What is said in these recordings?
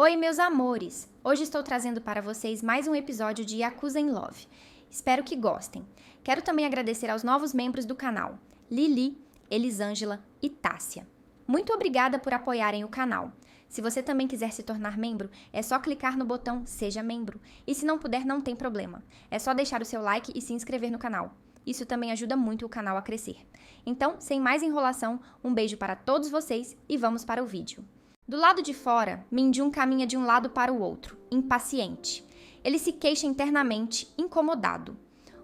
Oi, meus amores! Hoje estou trazendo para vocês mais um episódio de Yakuza in Love. Espero que gostem. Quero também agradecer aos novos membros do canal, Lili, Elisângela e Tássia. Muito obrigada por apoiarem o canal. Se você também quiser se tornar membro, é só clicar no botão Seja Membro. E se não puder, não tem problema. É só deixar o seu like e se inscrever no canal. Isso também ajuda muito o canal a crescer. Então, sem mais enrolação, um beijo para todos vocês e vamos para o vídeo. Do lado de fora, Min-jun caminha de um lado para o outro, impaciente. Ele se queixa internamente, incomodado.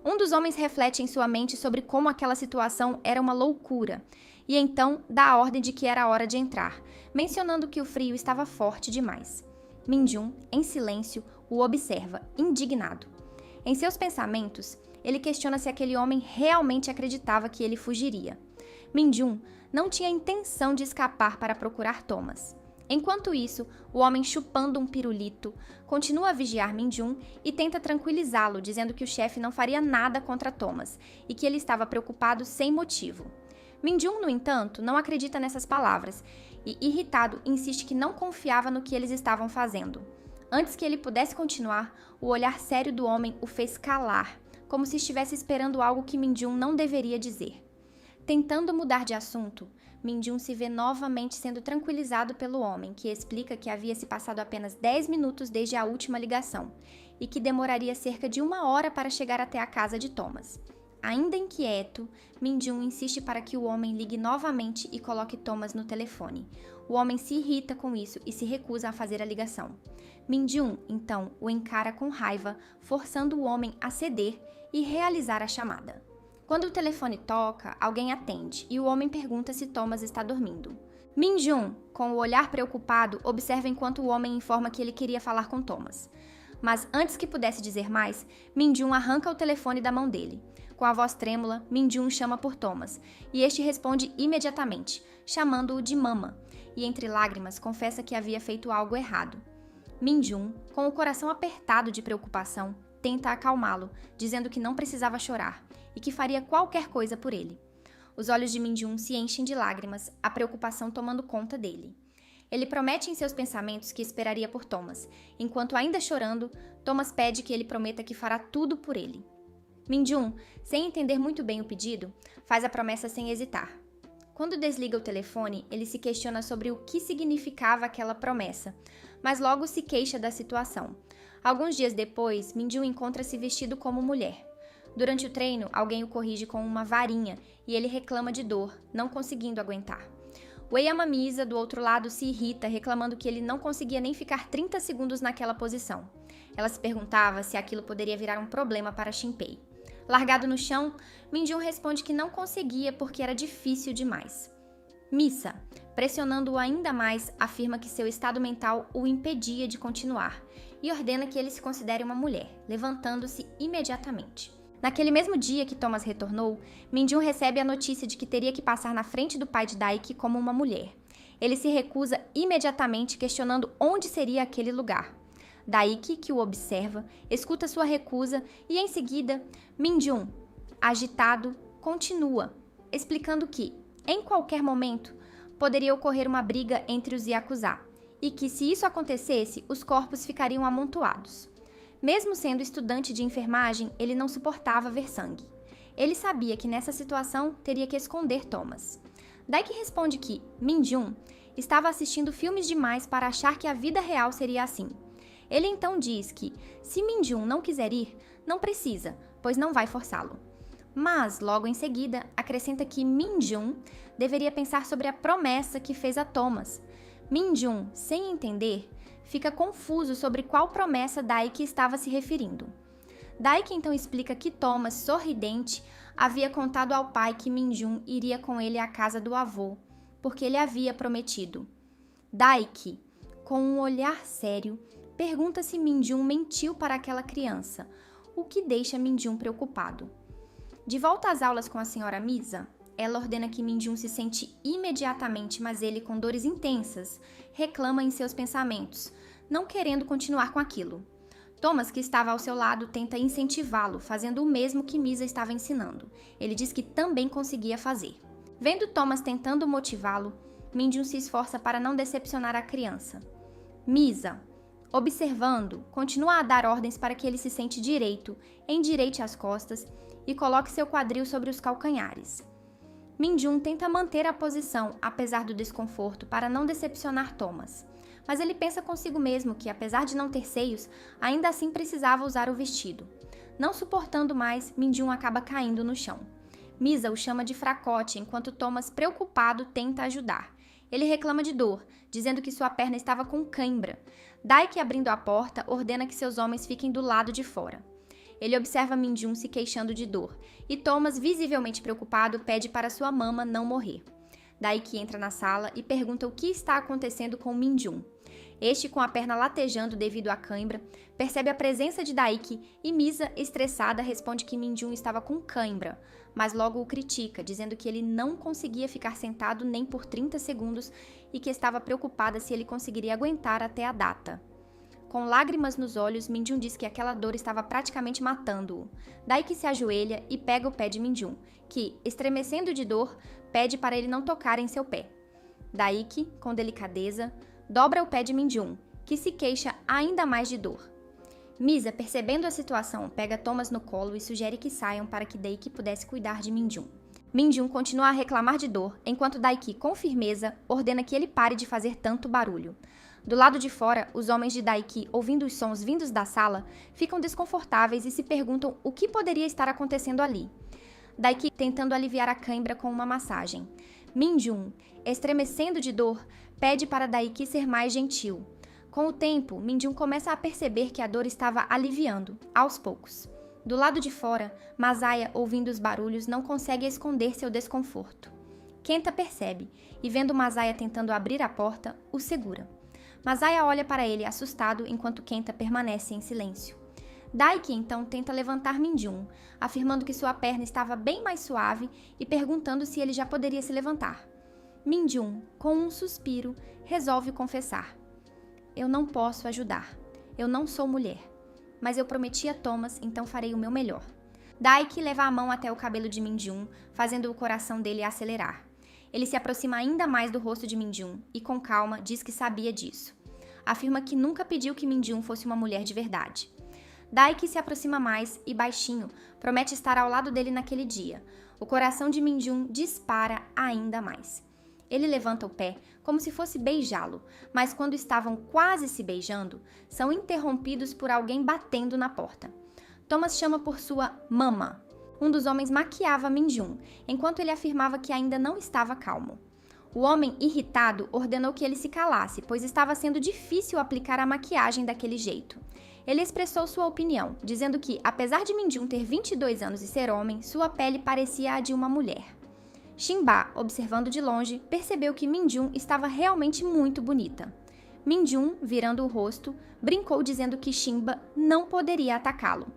Um dos homens reflete em sua mente sobre como aquela situação era uma loucura, e então dá a ordem de que era hora de entrar, mencionando que o frio estava forte demais. Min-jun, em silêncio, o observa, indignado. Em seus pensamentos, ele questiona se aquele homem realmente acreditava que ele fugiria. Min-jun não tinha intenção de escapar para procurar Thomas. Enquanto isso, o homem chupando um pirulito continua a vigiar Min-jun e tenta tranquilizá-lo, dizendo que o chefe não faria nada contra Thomas e que ele estava preocupado sem motivo. Min-jun, no entanto, não acredita nessas palavras e, irritado, insiste que não confiava no que eles estavam fazendo. Antes que ele pudesse continuar, o olhar sério do homem o fez calar, como se estivesse esperando algo que Min-jun não deveria dizer. Tentando mudar de assunto, Min-jun se vê novamente sendo tranquilizado pelo homem, que explica que havia se passado apenas 10 minutos desde a última ligação e que demoraria cerca de 1 hora para chegar até a casa de Thomas. Ainda inquieto, Min-jun insiste para que o homem ligue novamente e coloque Thomas no telefone. O homem se irrita com isso e se recusa a fazer a ligação. Min-jun, então, o encara com raiva, forçando o homem a ceder e realizar a chamada. Quando o telefone toca, alguém atende e o homem pergunta se Thomas está dormindo. Min-jun, com o olhar preocupado, observa enquanto o homem informa que ele queria falar com Thomas. Mas antes que pudesse dizer mais, Min-jun arranca o telefone da mão dele. Com a voz trêmula, Min-jun chama por Thomas e este responde imediatamente, chamando-o de mama, e entre lágrimas confessa que havia feito algo errado. Min-jun, com o coração apertado de preocupação, tenta acalmá-lo, dizendo que não precisava chorar e que faria qualquer coisa por ele. Os olhos de Min-jun se enchem de lágrimas, a preocupação tomando conta dele. Ele promete em seus pensamentos que esperaria por Thomas. Enquanto ainda chorando, Thomas pede que ele prometa que fará tudo por ele. Min-jun, sem entender muito bem o pedido, faz a promessa sem hesitar. Quando desliga o telefone, ele se questiona sobre o que significava aquela promessa, mas logo se queixa da situação. Alguns dias depois, Min-jun encontra-se vestido como mulher. Durante o treino, alguém o corrige com uma varinha e ele reclama de dor, não conseguindo aguentar. Wei Amamisa, do outro lado, se irrita, reclamando que ele não conseguia nem ficar 30 segundos naquela posição. Ela se perguntava se aquilo poderia virar um problema para Shinpei. Largado no chão, Min-jun responde que não conseguia porque era difícil demais. Misa, pressionando-o ainda mais, afirma que seu estado mental o impedia de continuar e ordena que ele se considere uma mulher, levantando-se imediatamente. Naquele mesmo dia que Thomas retornou, Min-jun recebe a notícia de que teria que passar na frente do pai de Daiki como uma mulher. Ele se recusa imediatamente, questionando onde seria aquele lugar. Daiki, que o observa, escuta sua recusa e, em seguida, Min-jun, agitado, continua, explicando que, em qualquer momento, poderia ocorrer uma briga entre os Yakuza e que, se isso acontecesse, os corpos ficariam amontoados. Mesmo sendo estudante de enfermagem, ele não suportava ver sangue. Ele sabia que nessa situação teria que esconder Thomas. Daiki responde que Min-jun estava assistindo filmes demais para achar que a vida real seria assim. Ele então diz que, se Min-jun não quiser ir, não precisa, pois não vai forçá-lo. Mas, logo em seguida, acrescenta que Min-jun deveria pensar sobre a promessa que fez a Thomas. Min-jun, sem entender, fica confuso sobre qual promessa Daiki estava se referindo. Daiki então explica que Thomas, sorridente, havia contado ao pai que Min-jun iria com ele à casa do avô, porque ele havia prometido. Daiki, com um olhar sério, pergunta se Min-jun mentiu para aquela criança, o que deixa Min-jun preocupado. De volta às aulas com a senhora Misa, ela ordena que Min-jun se sente imediatamente, mas ele, com dores intensas, reclama em seus pensamentos, não querendo continuar com aquilo. Thomas, que estava ao seu lado, tenta incentivá-lo, fazendo o mesmo que Misa estava ensinando. Ele diz que também conseguia fazer. Vendo Thomas tentando motivá-lo, Min-jun se esforça para não decepcionar a criança. Misa, observando, continua a dar ordens para que ele se sente direito, endireite as costas e coloque seu quadril sobre os calcanhares. Min-jun tenta manter a posição, apesar do desconforto, para não decepcionar Thomas. Mas ele pensa consigo mesmo que, apesar de não ter seios, ainda assim precisava usar o vestido. Não suportando mais, Min-jun acaba caindo no chão. Misa o chama de fracote, enquanto Thomas, preocupado, tenta ajudar. Ele reclama de dor, dizendo que sua perna estava com cãibra. Daiki, abrindo a porta, ordena que seus homens fiquem do lado de fora. Ele observa Min-jun se queixando de dor, e Thomas, visivelmente preocupado, pede para sua mama não morrer. Daiki entra na sala e pergunta o que está acontecendo com Min-jun. Este, com a perna latejando devido à cãibra, percebe a presença de Daiki e Misa, estressada, responde que Min-jun estava com cãibra, mas logo o critica, dizendo que ele não conseguia ficar sentado nem por 30 segundos e que estava preocupada se ele conseguiria aguentar até a data. Com lágrimas nos olhos, Min-jun diz que aquela dor estava praticamente matando-o. Daiki se ajoelha e pega o pé de Min-jun, que, estremecendo de dor, pede para ele não tocar em seu pé. Daiki, com delicadeza, dobra o pé de Min-jun, que se queixa ainda mais de dor. Misa, percebendo a situação, pega Thomas no colo e sugere que saiam para que Daiki pudesse cuidar de Min-jun. Min-jun continua a reclamar de dor, enquanto Daiki, com firmeza, ordena que ele pare de fazer tanto barulho. Do lado de fora, os homens de Daiki, ouvindo os sons vindos da sala, ficam desconfortáveis e se perguntam o que poderia estar acontecendo ali. Daiki tentando aliviar a cãibra com uma massagem. Min-jun, estremecendo de dor, pede para Daiki ser mais gentil. Com o tempo, Min-jun começa a perceber que a dor estava aliviando, aos poucos. Do lado de fora, Masaya, ouvindo os barulhos, não consegue esconder seu desconforto. Kenta percebe, e vendo Masaya tentando abrir a porta, o segura. Masaya olha para ele assustado enquanto Kenta permanece em silêncio. Daiki então tenta levantar Min-jun, afirmando que sua perna estava bem mais suave e perguntando se ele já poderia se levantar. Min-jun, com um suspiro, resolve confessar. Eu não posso ajudar. Eu não sou mulher. Mas eu prometi a Thomas, então farei o meu melhor. Daiki leva a mão até o cabelo de Min-jun, fazendo o coração dele acelerar. Ele se aproxima ainda mais do rosto de Min-jun e, com calma, diz que sabia disso. Afirma que nunca pediu que Min-jun fosse uma mulher de verdade. Daiki se aproxima mais e, baixinho, promete estar ao lado dele naquele dia. O coração de Min-jun dispara ainda mais. Ele levanta o pé, como se fosse beijá-lo, mas quando estavam quase se beijando, são interrompidos por alguém batendo na porta. Thomas chama por sua mama. Um dos homens maquiava Min-jun, enquanto ele afirmava que ainda não estava calmo. O homem, irritado, ordenou que ele se calasse, pois estava sendo difícil aplicar a maquiagem daquele jeito. Ele expressou sua opinião, dizendo que, apesar de Min-jun ter 22 anos e ser homem, sua pele parecia a de uma mulher. Shinba, observando de longe, percebeu que Min-jun estava realmente muito bonita. Min-jun, virando o rosto, brincou dizendo que Shinba não poderia atacá-lo.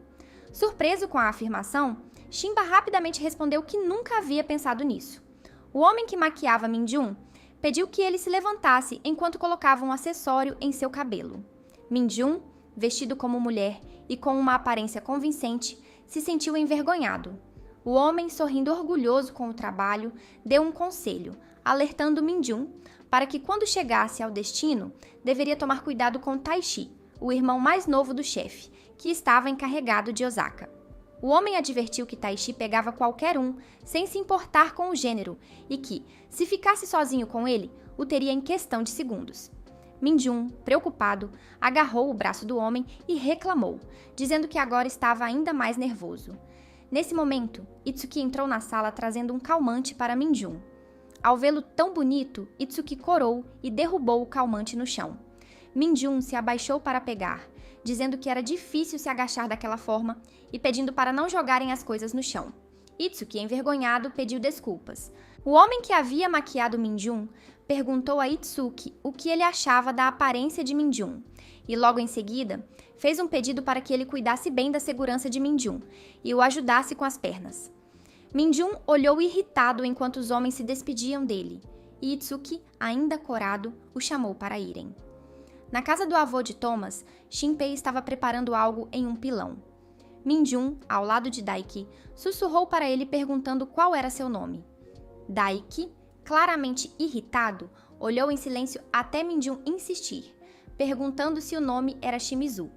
Surpreso com a afirmação, Shinba rapidamente respondeu que nunca havia pensado nisso. O homem que maquiava Min-jun pediu que ele se levantasse enquanto colocava um acessório em seu cabelo. Min-jun, vestido como mulher e com uma aparência convincente, se sentiu envergonhado. O homem, sorrindo orgulhoso com o trabalho, deu um conselho, alertando Min-jun para que, quando chegasse ao destino, deveria tomar cuidado com Taishi, o irmão mais novo do chefe, que estava encarregado de Osaka. O homem advertiu que Taishi pegava qualquer um, sem se importar com o gênero, e que, se ficasse sozinho com ele, o teria em questão de segundos. Min-jun, preocupado, agarrou o braço do homem e reclamou, dizendo que agora estava ainda mais nervoso. Nesse momento, Itsuki entrou na sala trazendo um calmante para Min-jun. Ao vê-lo tão bonito, Itsuki corou e derrubou o calmante no chão. Min-jun se abaixou para pegar, dizendo que era difícil se agachar daquela forma e pedindo para não jogarem as coisas no chão. Itsuki, envergonhado, pediu desculpas. O homem que havia maquiado Min-jun perguntou a Itsuki o que ele achava da aparência de Min-jun e, logo em seguida, fez um pedido para que ele cuidasse bem da segurança de Min-jun e o ajudasse com as pernas. Min-jun olhou irritado enquanto os homens se despediam dele, e Itsuki, ainda corado, o chamou para irem. Na casa do avô de Thomas, Shinpei estava preparando algo em um pilão. Min-jun, ao lado de Daiki, sussurrou para ele perguntando qual era seu nome. Daiki, claramente irritado, olhou em silêncio até Min-jun insistir. perguntando se o nome era Shimizu.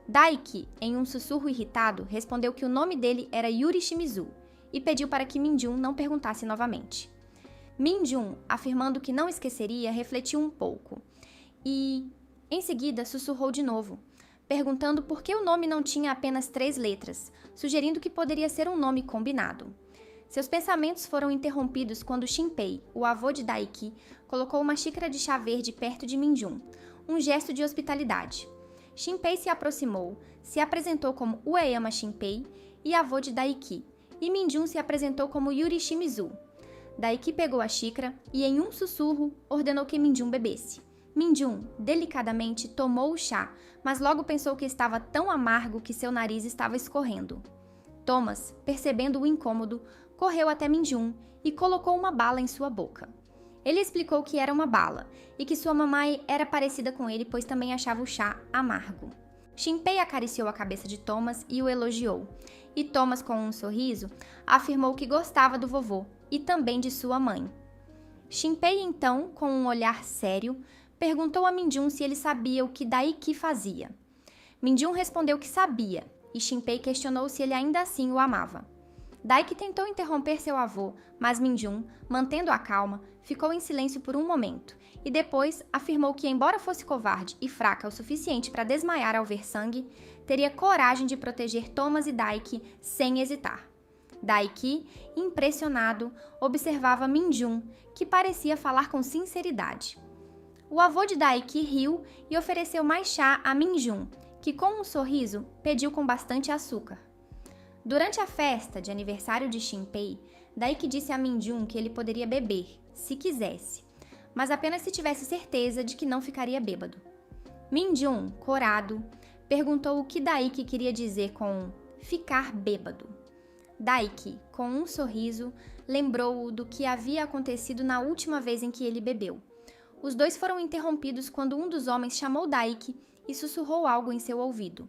Daiki, em um sussurro irritado, respondeu que o nome dele era Yuri Shimizu e pediu para que Minjun não perguntasse novamente. Minjun, afirmando que não esqueceria, refletiu um pouco e, em seguida, sussurrou de novo, perguntando por que o nome não tinha apenas 3 letras, sugerindo que poderia ser um nome combinado. Seus pensamentos foram interrompidos quando Shinpei, o avô de Daiki, colocou uma xícara de chá verde perto de Minjun, um gesto de hospitalidade. Shinpei se aproximou, se apresentou como Ueyama Shinpei e avô de Daiki, e Minjun se apresentou como Yuri Shimizu. Daiki pegou a xícara e, em um sussurro, ordenou que Minjun bebesse. Minjun, delicadamente, tomou o chá, mas logo pensou que estava tão amargo que seu nariz estava escorrendo. Thomas, percebendo o incômodo, correu até Minjun e colocou uma bala em sua boca. Ele explicou que era uma bala e que sua mamãe era parecida com ele, pois também achava o chá amargo. Shinpei acariciou a cabeça de Thomas e o elogiou, e Thomas, com um sorriso, afirmou que gostava do vovô e também de sua mãe. Shinpei, então, com um olhar sério, perguntou a Minjun se ele sabia o que Daiki fazia. Minjun respondeu que sabia, e Shinpei questionou se ele ainda assim o amava. Daiki tentou interromper seu avô, mas Minjun, mantendo a calma, ficou em silêncio por um momento, e depois afirmou que, embora fosse covarde e fraca o suficiente para desmaiar ao ver sangue, teria coragem de proteger Thomas e Daiki sem hesitar. Daiki, impressionado, observava Minjun, que parecia falar com sinceridade. O avô de Daiki riu e ofereceu mais chá a Minjun, que, com um sorriso, pediu com bastante açúcar. Durante a festa de aniversário de Shinpei, Daiki disse a Minjun que ele poderia beber, se quisesse, mas apenas se tivesse certeza de que não ficaria bêbado. Minjun, corado, perguntou o que Daiki queria dizer com ficar bêbado. Daiki, com um sorriso, lembrou-o do que havia acontecido na última vez em que ele bebeu. Os dois foram interrompidos quando um dos homens chamou Daiki e sussurrou algo em seu ouvido.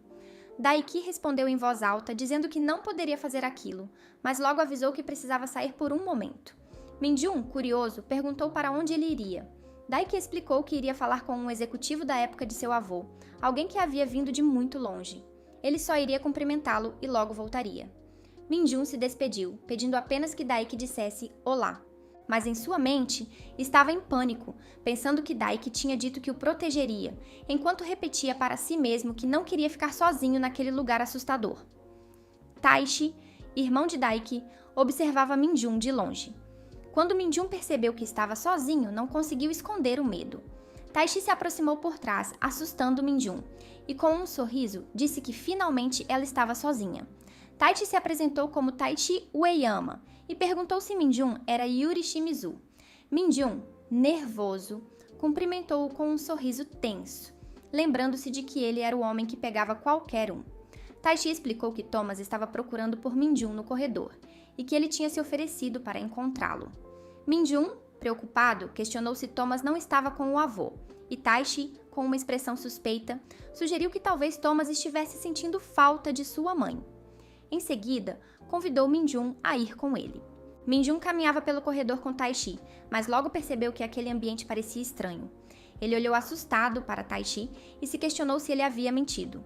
Daiki respondeu em voz alta, dizendo que não poderia fazer aquilo, mas logo avisou que precisava sair por um momento. Minjun, curioso, perguntou para onde ele iria. Daiki explicou que iria falar com um executivo da época de seu avô, alguém que havia vindo de muito longe. Ele só iria cumprimentá-lo e logo voltaria. Minjun se despediu, pedindo apenas que Daiki dissesse olá. Mas em sua mente estava em pânico, pensando que Daiki tinha dito que o protegeria, enquanto repetia para si mesmo que não queria ficar sozinho naquele lugar assustador. Taishi, irmão de Daiki, observava Minjun de longe. Quando Minjun percebeu que estava sozinho, não conseguiu esconder o medo. Taishi se aproximou por trás, assustando Minjun, e com um sorriso disse que finalmente ela estava sozinha. Taishi se apresentou como Taishi Ueyama e perguntou se Minjun era Yuri Shimizu. Minjun, nervoso, cumprimentou-o com um sorriso tenso, lembrando-se de que ele era o homem que pegava qualquer um. Taishi explicou que Thomas estava procurando por Minjun no corredor e que ele tinha se oferecido para encontrá-lo. Minjun, preocupado, questionou se Thomas não estava com o avô, e Taishi, com uma expressão suspeita, sugeriu que talvez Thomas estivesse sentindo falta de sua mãe. Em seguida, convidou Minjun a ir com ele. Minjun caminhava pelo corredor com Taishi, mas logo percebeu que aquele ambiente parecia estranho. Ele olhou assustado para Taishi e se questionou se ele havia mentido.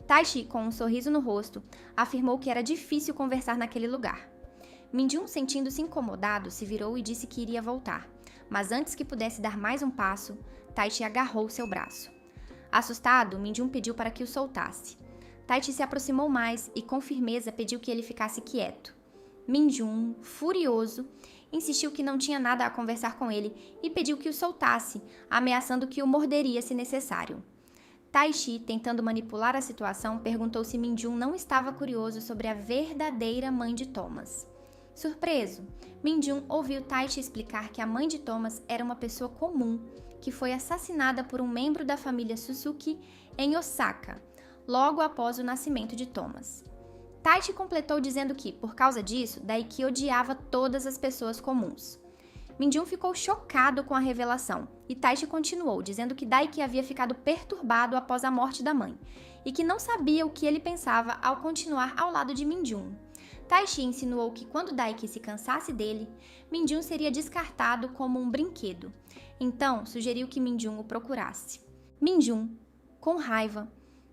Taishi, com um sorriso no rosto, afirmou que era difícil conversar naquele lugar. Minjun, sentindo-se incomodado, se virou e disse que iria voltar, mas antes que pudesse dar mais um passo, Taishi agarrou seu braço. Assustado, Minjun pediu para que o soltasse. Taishi se aproximou mais e, com firmeza, pediu que ele ficasse quieto. Minjun, furioso, insistiu que não tinha nada a conversar com ele e pediu que o soltasse, ameaçando que o morderia se necessário. Taishi, tentando manipular a situação, perguntou se Minjun não estava curioso sobre a verdadeira mãe de Thomas. Surpreso, Minjun ouviu Taishi explicar que a mãe de Thomas era uma pessoa comum, que foi assassinada por um membro da família Suzuki em Osaka, logo após o nascimento de Thomas. Taishi completou dizendo que, por causa disso, Daiki odiava todas as pessoas comuns. Minjun ficou chocado com a revelação, e Taishi continuou, dizendo que Daiki havia ficado perturbado após a morte da mãe, e que não sabia o que ele pensava ao continuar ao lado de Minjun. Taishi insinuou que quando Daiki se cansasse dele, Minjun seria descartado como um brinquedo. Então, sugeriu que Minjun o procurasse. Minjun, com raiva,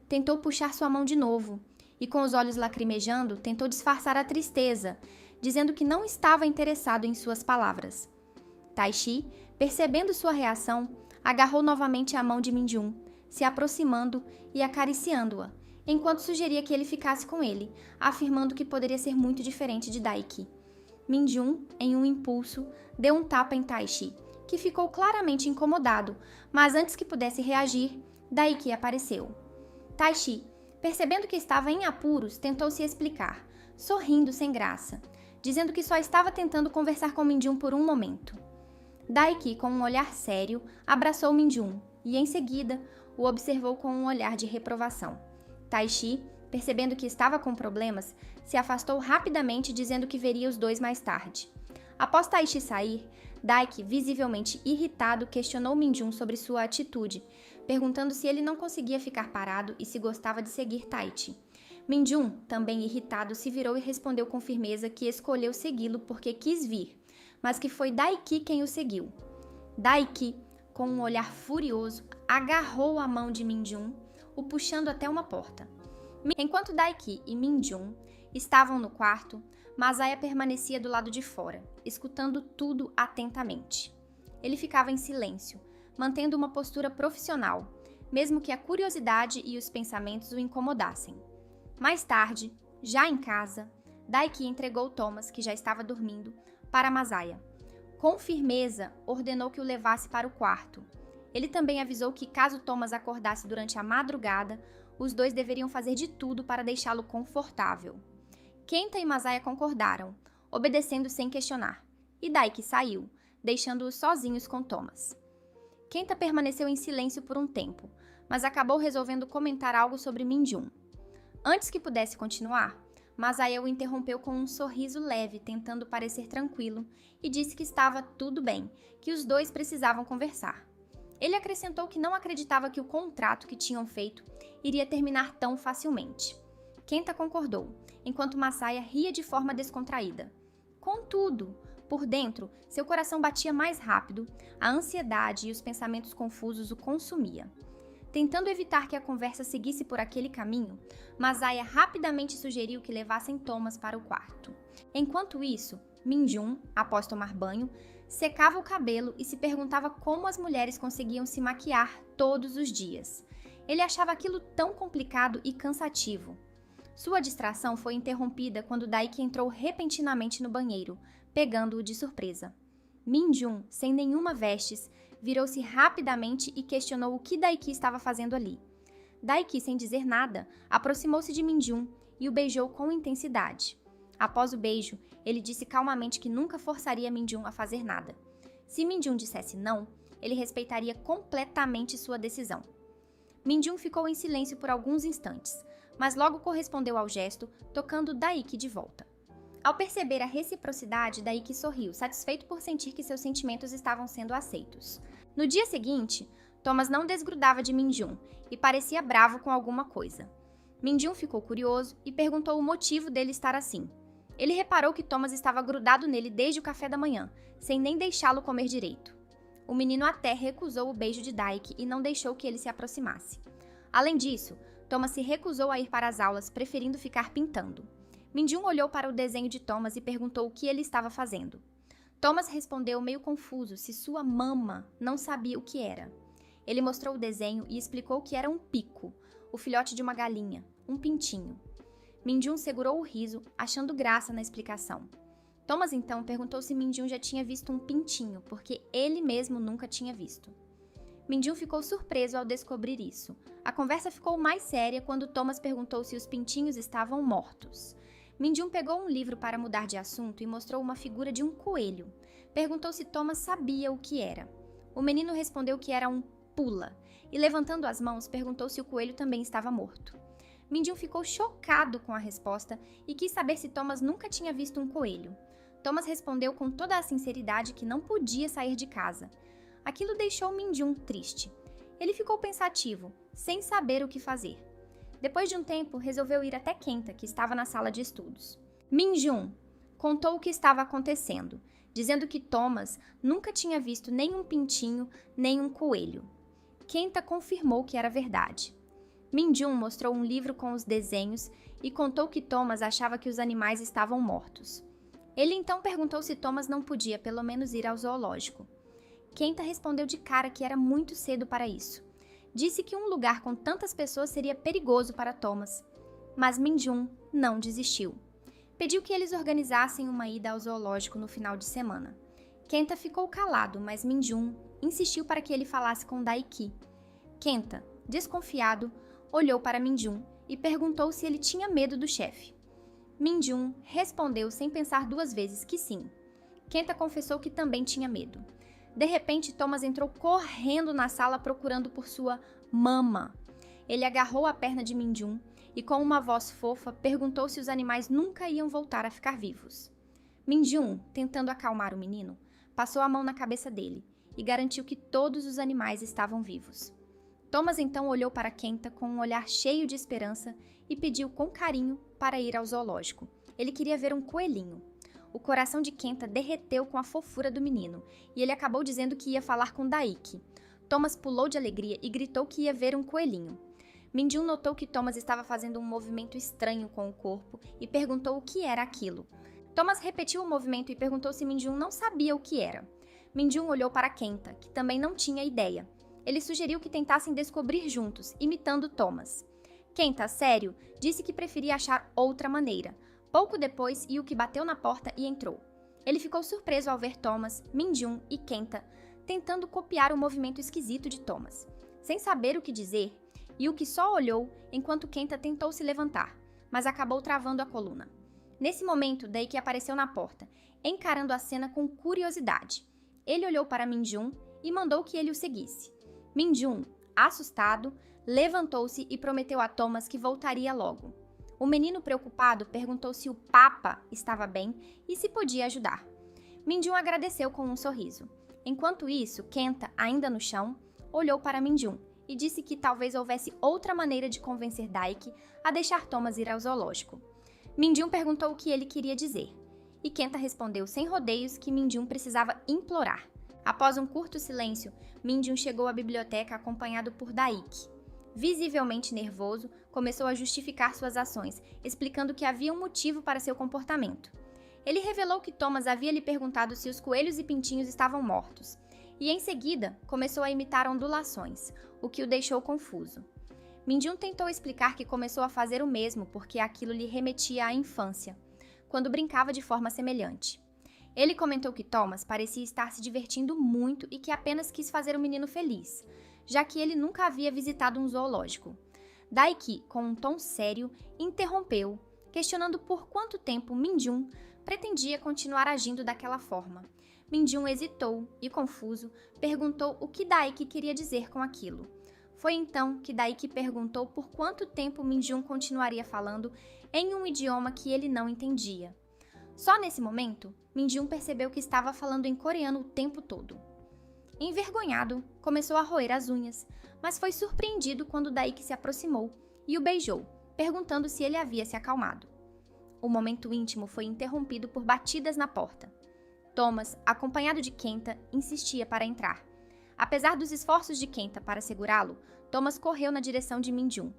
tentou puxar sua mão de novo e, com os olhos lacrimejando, tentou disfarçar a tristeza, dizendo que não estava interessado em suas palavras. Taishi, percebendo sua reação, agarrou novamente a mão de Minjun, se aproximando e acariciando-a, enquanto sugeria que ele ficasse com ele, afirmando que poderia ser muito diferente de Daiki. Minjun, em um impulso, deu um tapa em Taishi, que ficou claramente incomodado, mas antes que pudesse reagir, Daiki apareceu. Taishi, percebendo que estava em apuros, tentou se explicar, sorrindo sem graça, dizendo que só estava tentando conversar com Minjun por um momento. Daiki, com um olhar sério, abraçou Minjun e, em seguida, o observou com um olhar de reprovação. Taishi, percebendo que estava com problemas, se afastou rapidamente, dizendo que veria os dois mais tarde. Após Taishi sair, Daiki, visivelmente irritado, questionou Minjun sobre sua atitude, perguntando se ele não conseguia ficar parado e se gostava de seguir Taichi. Minjun, também irritado, se virou e respondeu com firmeza que escolheu segui-lo porque quis vir, mas que foi Daiki quem o seguiu. Daiki, com um olhar furioso, agarrou a mão de Minjun, o puxando até uma porta. Enquanto Daiki e Minjun estavam no quarto, Masaya permanecia do lado de fora, escutando tudo atentamente. Ele ficava em silêncio, mantendo uma postura profissional, mesmo que a curiosidade e os pensamentos o incomodassem. Mais tarde, já em casa, Daiki entregou Thomas, que já estava dormindo, para Masaya. Com firmeza, ordenou que o levasse para o quarto. Ele também avisou que, caso Thomas acordasse durante a madrugada, os dois deveriam fazer de tudo para deixá-lo confortável. Kenta e Masaya concordaram, obedecendo sem questionar, e Daiki saiu, deixando-os sozinhos com Thomas. Kenta permaneceu em silêncio por um tempo, mas acabou resolvendo comentar algo sobre Minjun. Antes que pudesse continuar, Masaya o interrompeu com um sorriso leve, tentando parecer tranquilo, e disse que estava tudo bem, que os dois precisavam conversar. Ele acrescentou que não acreditava que o contrato que tinham feito iria terminar tão facilmente. Kenta concordou, enquanto Masaya ria de forma descontraída. Contudo, por dentro, seu coração batia mais rápido, a ansiedade e os pensamentos confusos o consumia. Tentando evitar que a conversa seguisse por aquele caminho, Masaya rapidamente sugeriu que levassem Thomas para o quarto. Enquanto isso, Minjun, após tomar banho, secava o cabelo e se perguntava como as mulheres conseguiam se maquiar todos os dias. Ele achava aquilo tão complicado e cansativo. Sua distração foi interrompida quando Daiki entrou repentinamente no banheiro, pegando-o de surpresa. Minjun, sem nenhuma vestes, virou-se rapidamente e questionou o que Daiki estava fazendo ali. Daiki, sem dizer nada, aproximou-se de Minjun e o beijou com intensidade. Após o beijo, ele disse calmamente que nunca forçaria Minjun a fazer nada. Se Minjun dissesse não, ele respeitaria completamente sua decisão. Minjun ficou em silêncio por alguns instantes, mas logo correspondeu ao gesto, tocando Daiki de volta. Ao perceber a reciprocidade, Daiki sorriu, satisfeito por sentir que seus sentimentos estavam sendo aceitos. No dia seguinte, Thomas não desgrudava de Minjun e parecia bravo com alguma coisa. Minjun ficou curioso e perguntou o motivo dele estar assim. Ele reparou que Thomas estava grudado nele desde o café da manhã, sem nem deixá-lo comer direito. O menino até recusou o beijo de Daiki e não deixou que ele se aproximasse. Além disso, Thomas se recusou a ir para as aulas, preferindo ficar pintando. Minjun olhou para o desenho de Thomas e perguntou o que ele estava fazendo. Thomas respondeu meio confuso se sua mama não sabia o que era. Ele mostrou o desenho e explicou que era um pico, o filhote de uma galinha, um pintinho. Minjun segurou o riso, achando graça na explicação. Thomas então perguntou se Minjun já tinha visto um pintinho, porque ele mesmo nunca tinha visto. Minjun ficou surpreso ao descobrir isso. A conversa ficou mais séria quando Thomas perguntou se os pintinhos estavam mortos. Minjun pegou um livro para mudar de assunto e mostrou uma figura de um coelho. Perguntou se Thomas sabia o que era. O menino respondeu que era um pula, e levantando as mãos, perguntou se o coelho também estava morto. Minjun ficou chocado com a resposta e quis saber se Thomas nunca tinha visto um coelho. Thomas respondeu com toda a sinceridade que não podia sair de casa. Aquilo deixou Minjun triste. Ele ficou pensativo, sem saber o que fazer. Depois de um tempo, resolveu ir até Kenta, que estava na sala de estudos. Minjun contou o que estava acontecendo, dizendo que Thomas nunca tinha visto nem um pintinho, nem um coelho. Kenta confirmou que era verdade. Min-jun mostrou um livro com os desenhos e contou que Thomas achava que os animais estavam mortos. Ele então perguntou se Thomas não podia pelo menos ir ao zoológico. Kenta respondeu de cara que era muito cedo para isso. Disse que um lugar com tantas pessoas seria perigoso para Thomas. Mas Min-jun não desistiu. Pediu que eles organizassem uma ida ao zoológico no final de semana. Kenta ficou calado, mas Min-jun insistiu para que ele falasse com Daiki. Kenta, desconfiado, olhou para Min-jun e perguntou se ele tinha medo do chefe. Min-jun respondeu sem pensar duas vezes que sim. Kenta confessou que também tinha medo. De repente, Thomas entrou correndo na sala procurando por sua mama. Ele agarrou a perna de Min-jun e, com uma voz fofa, perguntou se os animais nunca iam voltar a ficar vivos. Min-jun, tentando acalmar o menino, passou a mão na cabeça dele e garantiu que todos os animais estavam vivos. Thomas então olhou para Kenta com um olhar cheio de esperança e pediu com carinho para ir ao zoológico. Ele queria ver um coelhinho. O coração de Kenta derreteu com a fofura do menino e ele acabou dizendo que ia falar com Daiki. Thomas pulou de alegria e gritou que ia ver um coelhinho. Min-jun notou que Thomas estava fazendo um movimento estranho com o corpo e perguntou o que era aquilo. Thomas repetiu o movimento e perguntou se Min-jun não sabia o que era. Min-jun olhou para Kenta, que também não tinha ideia. Ele sugeriu que tentassem descobrir juntos, imitando Thomas. Kenta, sério, disse que preferia achar outra maneira. Pouco depois, Yuki bateu na porta e entrou. Ele ficou surpreso ao ver Thomas, Min-jun e Kenta tentando copiar o movimento esquisito de Thomas. Sem saber o que dizer, Yuki só olhou enquanto Kenta tentou se levantar, mas acabou travando a coluna. Nesse momento, Daiki apareceu na porta, encarando a cena com curiosidade. Ele olhou para Min-jun e mandou que ele o seguisse. Min-jun, assustado, levantou-se e prometeu a Thomas que voltaria logo. O menino preocupado perguntou se o Papa estava bem e se podia ajudar. Min-jun agradeceu com um sorriso. Enquanto isso, Kenta, ainda no chão, olhou para Min-jun e disse que talvez houvesse outra maneira de convencer Daiki a deixar Thomas ir ao zoológico. Min-jun perguntou o que ele queria dizer, e Kenta respondeu sem rodeios que Min-jun precisava implorar. Após um curto silêncio, Min-jun chegou à biblioteca acompanhado por Daiki. Visivelmente nervoso, começou a justificar suas ações, explicando que havia um motivo para seu comportamento. Ele revelou que Thomas havia lhe perguntado se os coelhos e pintinhos estavam mortos, e em seguida começou a imitar ondulações, o que o deixou confuso. Min-jun tentou explicar que começou a fazer o mesmo porque aquilo lhe remetia à infância, quando brincava de forma semelhante. Ele comentou que Thomas parecia estar se divertindo muito e que apenas quis fazer o menino feliz, já que ele nunca havia visitado um zoológico. Daiki, com um tom sério, interrompeu, questionando por quanto tempo Min-jun pretendia continuar agindo daquela forma. Min-jun hesitou e, confuso, perguntou o que Daiki queria dizer com aquilo. Foi então que Daiki perguntou por quanto tempo Min-jun continuaria falando em um idioma que ele não entendia. Só nesse momento, Min-jun percebeu que estava falando em coreano o tempo todo. Envergonhado, começou a roer as unhas, mas foi surpreendido quando Daiki se aproximou e o beijou, perguntando se ele havia se acalmado. O momento íntimo foi interrompido por batidas na porta. Thomas, acompanhado de Kenta, insistia para entrar. Apesar dos esforços de Kenta para segurá-lo, Thomas correu na direção de Min-jun.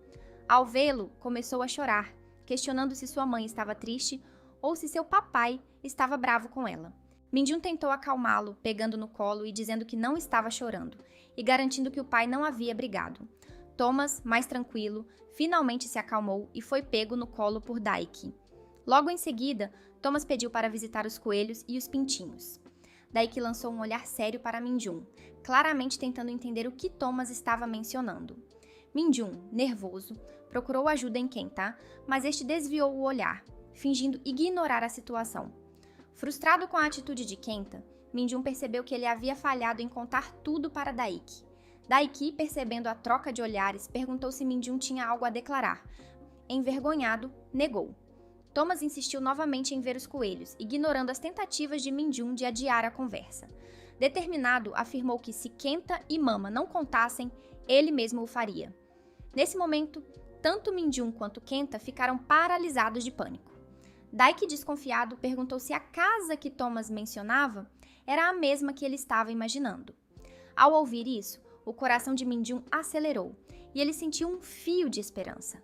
Ao vê-lo, começou a chorar, questionando se sua mãe estava triste ou se seu papai estava bravo com ela. Min-jun tentou acalmá-lo, pegando no colo e dizendo que não estava chorando, e garantindo que o pai não havia brigado. Thomas, mais tranquilo, finalmente se acalmou e foi pego no colo por Daiki. Logo em seguida, Thomas pediu para visitar os coelhos e os pintinhos. Daiki lançou um olhar sério para Min-jun, claramente tentando entender o que Thomas estava mencionando. Min-jun, nervoso, procurou ajuda em Kenta, mas este desviou o olhar, fingindo ignorar a situação. Frustrado com a atitude de Kenta, Min-jun percebeu que ele havia falhado em contar tudo para Daiki. Daiki, percebendo a troca de olhares, perguntou se Min-jun tinha algo a declarar. Envergonhado, negou. Thomas insistiu novamente em ver os coelhos, ignorando as tentativas de Min-jun de adiar a conversa. Determinado, afirmou que se Kenta e Mama não contassem, ele mesmo o faria. Nesse momento, tanto Min-jun quanto Kenta ficaram paralisados de pânico. Daiki, desconfiado, perguntou se a casa que Thomas mencionava era a mesma que ele estava imaginando. Ao ouvir isso, o coração de Min-jun acelerou e ele sentiu um fio de esperança.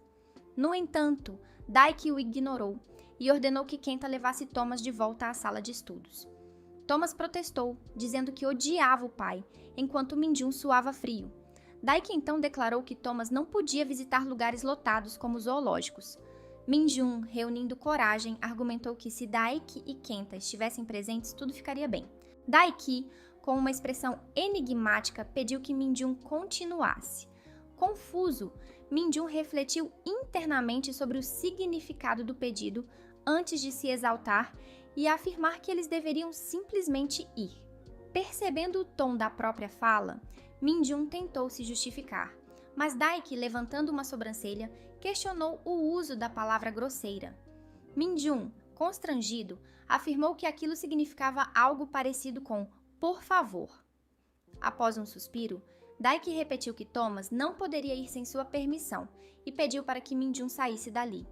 No entanto, Daiki o ignorou e ordenou que Kenta levasse Thomas de volta à sala de estudos. Thomas protestou, dizendo que odiava o pai, enquanto Min-jun suava frio. Daiki então declarou que Thomas não podia visitar lugares lotados como zoológicos. Min-jun, reunindo coragem, argumentou que se Daiki e Kenta estivessem presentes, tudo ficaria bem. Daiki, com uma expressão enigmática, pediu que Min-jun continuasse. Confuso, Min-jun refletiu internamente sobre o significado do pedido antes de se exaltar e afirmar que eles deveriam simplesmente ir. Percebendo o tom da própria fala, Min-jun tentou se justificar, mas Daiki, levantando uma sobrancelha, questionou o uso da palavra grosseira. Min-jun, constrangido, afirmou que aquilo significava algo parecido com "por favor". Após um suspiro, Daiki repetiu que Thomas não poderia ir sem sua permissão e pediu para que Min-jun saísse dali.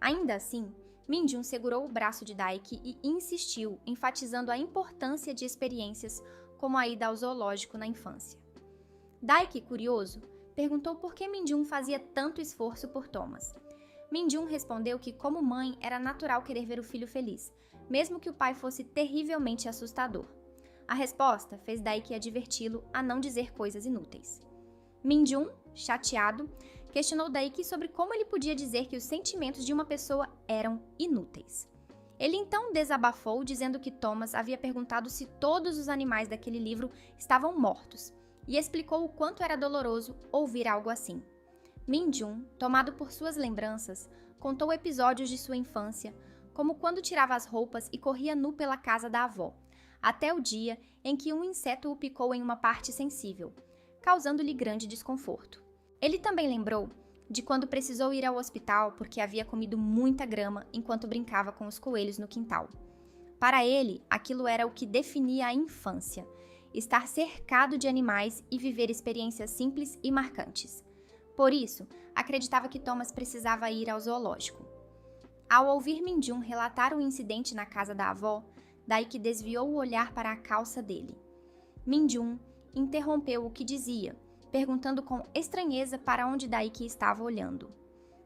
Ainda assim, Min-jun segurou o braço de Daiki e insistiu, enfatizando a importância de experiências como a ida ao zoológico na infância. Daiki, curioso, perguntou por que Min-jun fazia tanto esforço por Thomas. Min-jun respondeu que, como mãe, era natural querer ver o filho feliz, mesmo que o pai fosse terrivelmente assustador. A resposta fez Daiki adverti-lo a não dizer coisas inúteis. Min-jun, chateado, questionou Daiki sobre como ele podia dizer que os sentimentos de uma pessoa eram inúteis. Ele então desabafou, dizendo que Thomas havia perguntado se todos os animais daquele livro estavam mortos, e explicou o quanto era doloroso ouvir algo assim. Min-jun, tomado por suas lembranças, contou episódios de sua infância, como quando tirava as roupas e corria nu pela casa da avó, até o dia em que um inseto o picou em uma parte sensível, causando-lhe grande desconforto. Ele também lembrou de quando precisou ir ao hospital porque havia comido muita grama enquanto brincava com os coelhos no quintal. Para ele, aquilo era o que definia a infância, estar cercado de animais e viver experiências simples e marcantes. Por isso, acreditava que Thomas precisava ir ao zoológico. Ao ouvir Min-jun relatar o incidente na casa da avó, Daiki desviou o olhar para a calça dele. Min-jun interrompeu o que dizia, perguntando com estranheza para onde Daiki estava olhando.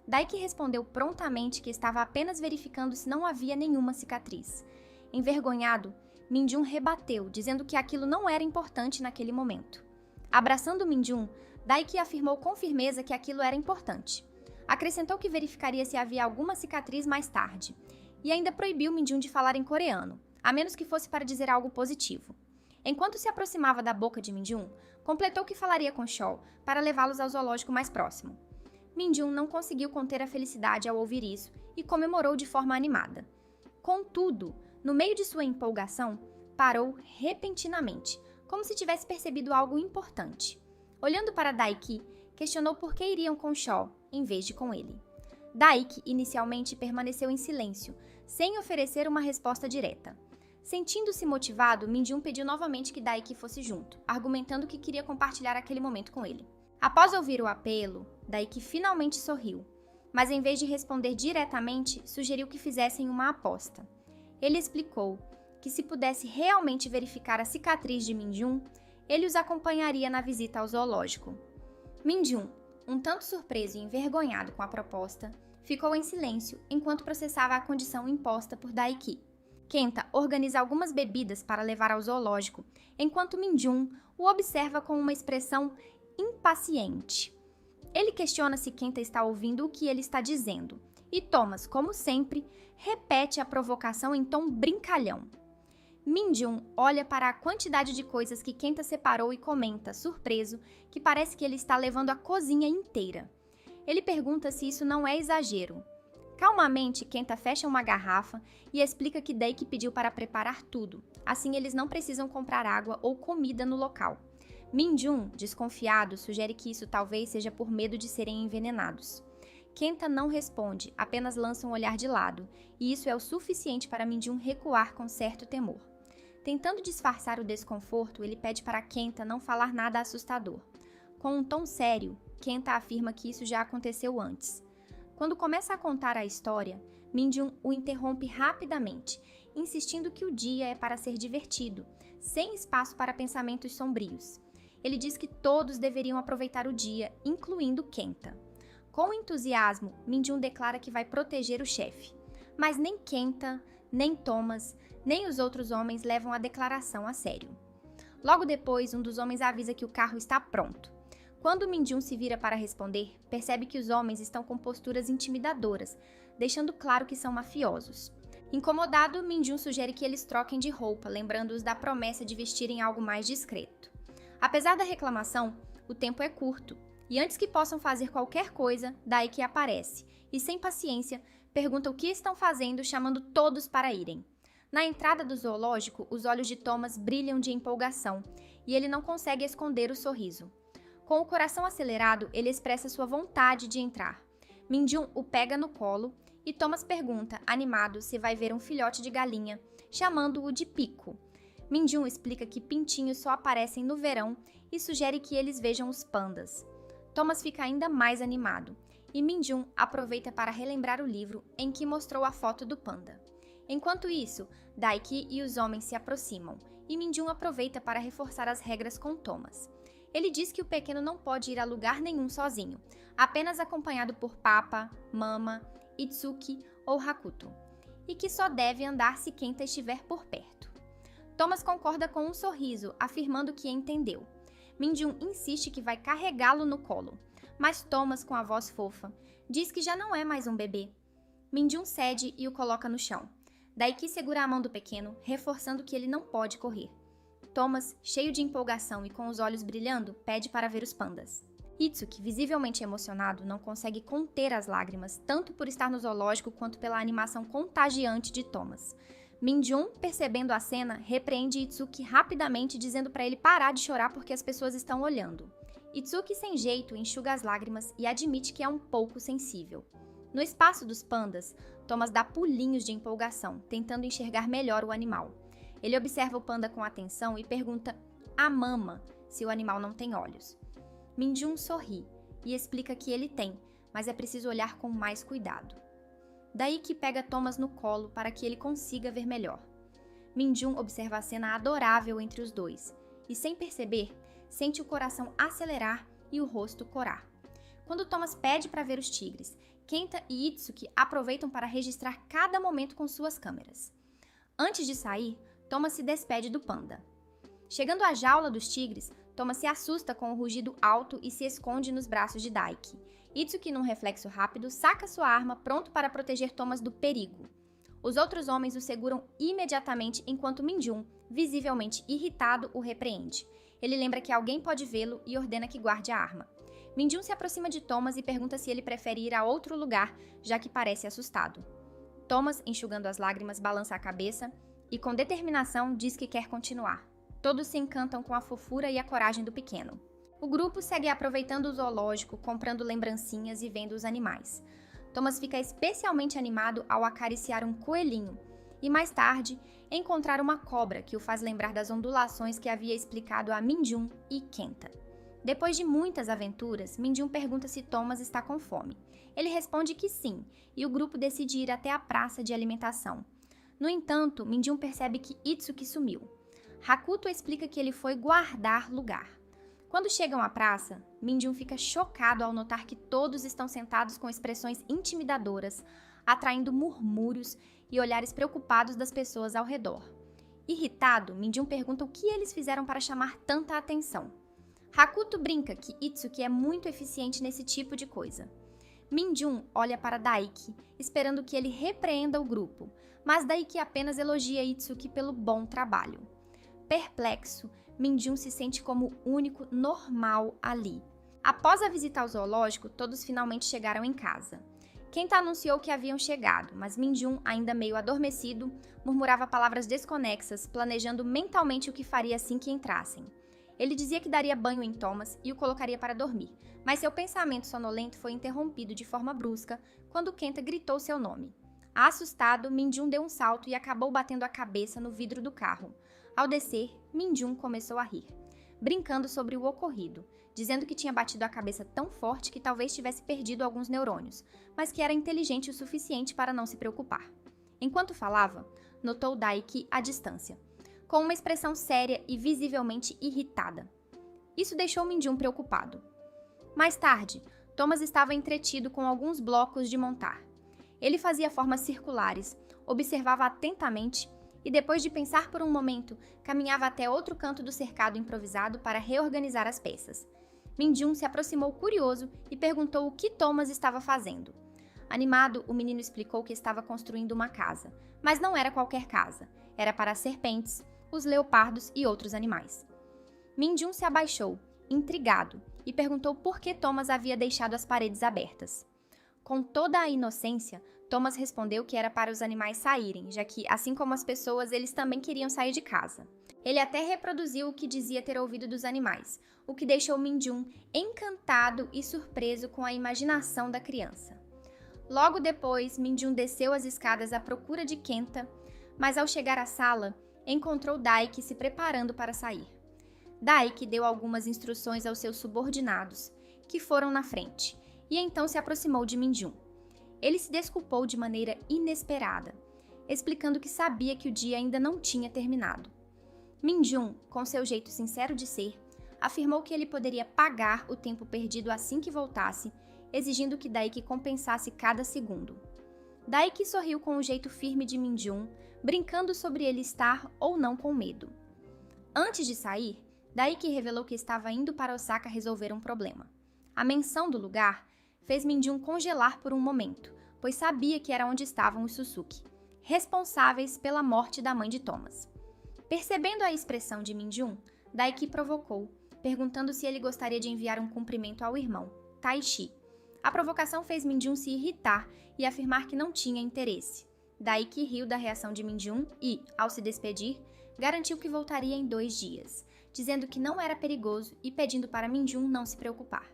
Daiki respondeu prontamente que estava apenas verificando se não havia nenhuma cicatriz. Envergonhado, Min-jun rebateu, dizendo que aquilo não era importante naquele momento. Abraçando Min-jun, Daiki afirmou com firmeza que aquilo era importante. Acrescentou que verificaria se havia alguma cicatriz mais tarde, e ainda proibiu Min-jun de falar em coreano, a menos que fosse para dizer algo positivo. Enquanto se aproximava da boca de Min-jun, completou que falaria com Chol para levá-los ao zoológico mais próximo. Min-jun não conseguiu conter a felicidade ao ouvir isso e comemorou de forma animada. Contudo, no meio de sua empolgação, parou repentinamente, como se tivesse percebido algo importante. Olhando para Daiki, questionou por que iriam com Chol em vez de com ele. Daiki inicialmente permaneceu em silêncio, sem oferecer uma resposta direta. Sentindo-se motivado, Min-jun pediu novamente que Daiki fosse junto, argumentando que queria compartilhar aquele momento com ele. Após ouvir o apelo, Daiki finalmente sorriu, mas em vez de responder diretamente, sugeriu que fizessem uma aposta. Ele explicou que se pudesse realmente verificar a cicatriz de Min-jun, ele os acompanharia na visita ao zoológico. Min-jun, um tanto surpreso e envergonhado com a proposta, ficou em silêncio enquanto processava a condição imposta por Daiki. Kenta organiza algumas bebidas para levar ao zoológico, enquanto Min-jun o observa com uma expressão impaciente. Ele questiona se Kenta está ouvindo o que ele está dizendo, e Thomas, como sempre, repete a provocação em tom brincalhão. Min-jun olha para a quantidade de coisas que Kenta separou e comenta, surpreso, que parece que ele está levando a cozinha inteira. Ele pergunta se isso não é exagero. Calmamente, Kenta fecha uma garrafa e explica que Daiki pediu para preparar tudo, assim eles não precisam comprar água ou comida no local. Min-jun, desconfiado, sugere que isso talvez seja por medo de serem envenenados. Kenta não responde, apenas lança um olhar de lado, e isso é o suficiente para Min-jun recuar com certo temor. Tentando disfarçar o desconforto, ele pede para Kenta não falar nada assustador. Com um tom sério, Kenta afirma que isso já aconteceu antes. Quando começa a contar a história, Min-jun o interrompe rapidamente, insistindo que o dia é para ser divertido, sem espaço para pensamentos sombrios. ele diz que todos deveriam aproveitar o dia, incluindo Kenta. Com entusiasmo, Minjun declara que vai proteger o chefe. Mas nem Kenta, nem Thomas, nem os outros homens levam a declaração a sério. Logo depois, um dos homens avisa que o carro está pronto. Quando Minjun se vira para responder, percebe que os homens estão com posturas intimidadoras, deixando claro que são mafiosos. Incomodado, Minjun sugere que eles troquem de roupa, lembrando-os da promessa de vestirem algo mais discreto. Apesar da reclamação, o tempo é curto, e antes que possam fazer qualquer coisa, Daiki aparece, e sem paciência, pergunta o que estão fazendo, chamando todos para irem. Na entrada do zoológico, os olhos de Thomas brilham de empolgação, e ele não consegue esconder o sorriso. Com o coração acelerado, ele expressa sua vontade de entrar. Minjun o pega no colo, e Thomas pergunta, animado, se vai ver um filhote de galinha, chamando-o de Pico. Minjun explica que pintinhos só aparecem no verão e sugere que eles vejam os pandas. Thomas fica ainda mais animado, e Minjun aproveita para relembrar o livro em que mostrou a foto do panda. Enquanto isso, Daiki e os homens se aproximam, e Minjun aproveita para reforçar as regras com Thomas. Ele diz que o pequeno não pode ir a lugar nenhum sozinho, apenas acompanhado por Papa, Mama, Itsuki ou Hakuto, e que só deve andar se Kenta estiver por perto. Thomas concorda com um sorriso, afirmando que entendeu. Minjun insiste que vai carregá-lo no colo, mas Thomas, com a voz fofa, diz que já não é mais um bebê. Minjun cede e o coloca no chão. Daiki segura a mão do pequeno, reforçando que ele não pode correr. Thomas, cheio de empolgação e com os olhos brilhando, pede para ver os pandas. Itsuki, visivelmente emocionado, não consegue conter as lágrimas, tanto por estar no zoológico quanto pela animação contagiante de Thomas. Minjun, percebendo a cena, repreende Itsuki rapidamente, dizendo para ele parar de chorar porque as pessoas estão olhando. Itsuki, sem jeito, enxuga as lágrimas e admite que é um pouco sensível. No espaço dos pandas, Thomas dá pulinhos de empolgação, tentando enxergar melhor o animal. Ele observa o panda com atenção e pergunta a Mama se o animal não tem olhos. Minjun sorri e explica que ele tem, mas é preciso olhar com mais cuidado. Daí que pega Thomas no colo para que ele consiga ver melhor. Minjun observa a cena adorável entre os dois e, sem perceber, sente o coração acelerar e o rosto corar. Quando Thomas pede para ver os tigres, Kenta e Itsuki aproveitam para registrar cada momento com suas câmeras. Antes de sair, Thomas se despede do panda. Chegando à jaula dos tigres, Thomas se assusta com o rugido alto e se esconde nos braços de Daiki. Itsuki, num reflexo rápido, saca sua arma pronto para proteger Thomas do perigo. Os outros homens o seguram imediatamente enquanto Minjun, visivelmente irritado, o repreende. Ele lembra que alguém pode vê-lo e ordena que guarde a arma. Minjun se aproxima de Thomas e pergunta se ele prefere ir a outro lugar, já que parece assustado. Thomas, enxugando as lágrimas, balança a cabeça e, com determinação, diz que quer continuar. Todos se encantam com a fofura e a coragem do pequeno. O grupo segue aproveitando o zoológico, comprando lembrancinhas e vendo os animais. Thomas fica especialmente animado ao acariciar um coelhinho e, mais tarde, encontrar uma cobra que o faz lembrar das ondulações que havia explicado a Minjun e Kenta. Depois de muitas aventuras, Minjun pergunta se Thomas está com fome. Ele responde que sim, e o grupo decide ir até a praça de alimentação. No entanto, Minjun percebe que Itsuki sumiu. Hakuto explica que ele foi guardar lugar. Quando chegam à praça, Minjun fica chocado ao notar que todos estão sentados com expressões intimidadoras, atraindo murmúrios e olhares preocupados das pessoas ao redor. Irritado, Minjun pergunta o que eles fizeram para chamar tanta atenção. Hakuto brinca que Itsuki é muito eficiente nesse tipo de coisa. Minjun olha para Daiki, esperando que ele repreenda o grupo, mas Daiki apenas elogia Itsuki pelo bom trabalho. Perplexo, Minjun se sente como o único normal ali. Após a visita ao zoológico, todos finalmente chegaram em casa. Kenta anunciou que haviam chegado, mas Minjun, ainda meio adormecido, murmurava palavras desconexas, planejando mentalmente o que faria assim que entrassem. Ele dizia que daria banho em Thomas e o colocaria para dormir, mas seu pensamento sonolento foi interrompido de forma brusca quando Kenta gritou seu nome. Assustado, Minjun deu um salto e acabou batendo a cabeça no vidro do carro. Ao descer, Minjun começou a rir, brincando sobre o ocorrido, dizendo que tinha batido a cabeça tão forte que talvez tivesse perdido alguns neurônios, mas que era inteligente o suficiente para não se preocupar. Enquanto falava, notou Daiki à distância, com uma expressão séria e visivelmente irritada. Isso deixou Min-jun preocupado. Mais tarde, Thomas estava entretido com alguns blocos de montar. Ele fazia formas circulares, observava atentamente e, depois de pensar por um momento, caminhava até outro canto do cercado improvisado para reorganizar as peças. Min-jun se aproximou curioso e perguntou o que Thomas estava fazendo. Animado, o menino explicou que estava construindo uma casa, mas não era qualquer casa. Era para as serpentes, os leopardos e outros animais. Min-jun se abaixou, intrigado, e perguntou por que Thomas havia deixado as paredes abertas. Com toda a inocência, Thomas respondeu que era para os animais saírem, já que, assim como as pessoas, eles também queriam sair de casa. Ele até reproduziu o que dizia ter ouvido dos animais, o que deixou Min-jun encantado e surpreso com a imaginação da criança. Logo depois, Min-jun desceu as escadas à procura de Kenta, mas ao chegar à sala, encontrou Daiki se preparando para sair. Daiki deu algumas instruções aos seus subordinados, que foram na frente, e então se aproximou de Min-jun. Ele se desculpou de maneira inesperada, explicando que sabia que o dia ainda não tinha terminado. Min-jun, com seu jeito sincero de ser, afirmou que ele poderia pagar o tempo perdido assim que voltasse, exigindo que Daiki compensasse cada segundo. Daiki sorriu com o jeito firme de Min-jun, brincando sobre ele estar ou não com medo. Antes de sair, Daiki revelou que estava indo para Osaka resolver um problema. A menção do lugar fez Min-jun congelar por um momento, pois sabia que era onde estavam os Suzuki, responsáveis pela morte da mãe de Thomas. Percebendo a expressão de Min-jun, Daiki provocou, perguntando se ele gostaria de enviar um cumprimento ao irmão, Taishi. A provocação fez Min-jun se irritar e afirmar que não tinha interesse. Daiki riu da reação de Min-jun e, ao se despedir, garantiu que voltaria em 2 dias, dizendo que não era perigoso e pedindo para Min-jun não se preocupar.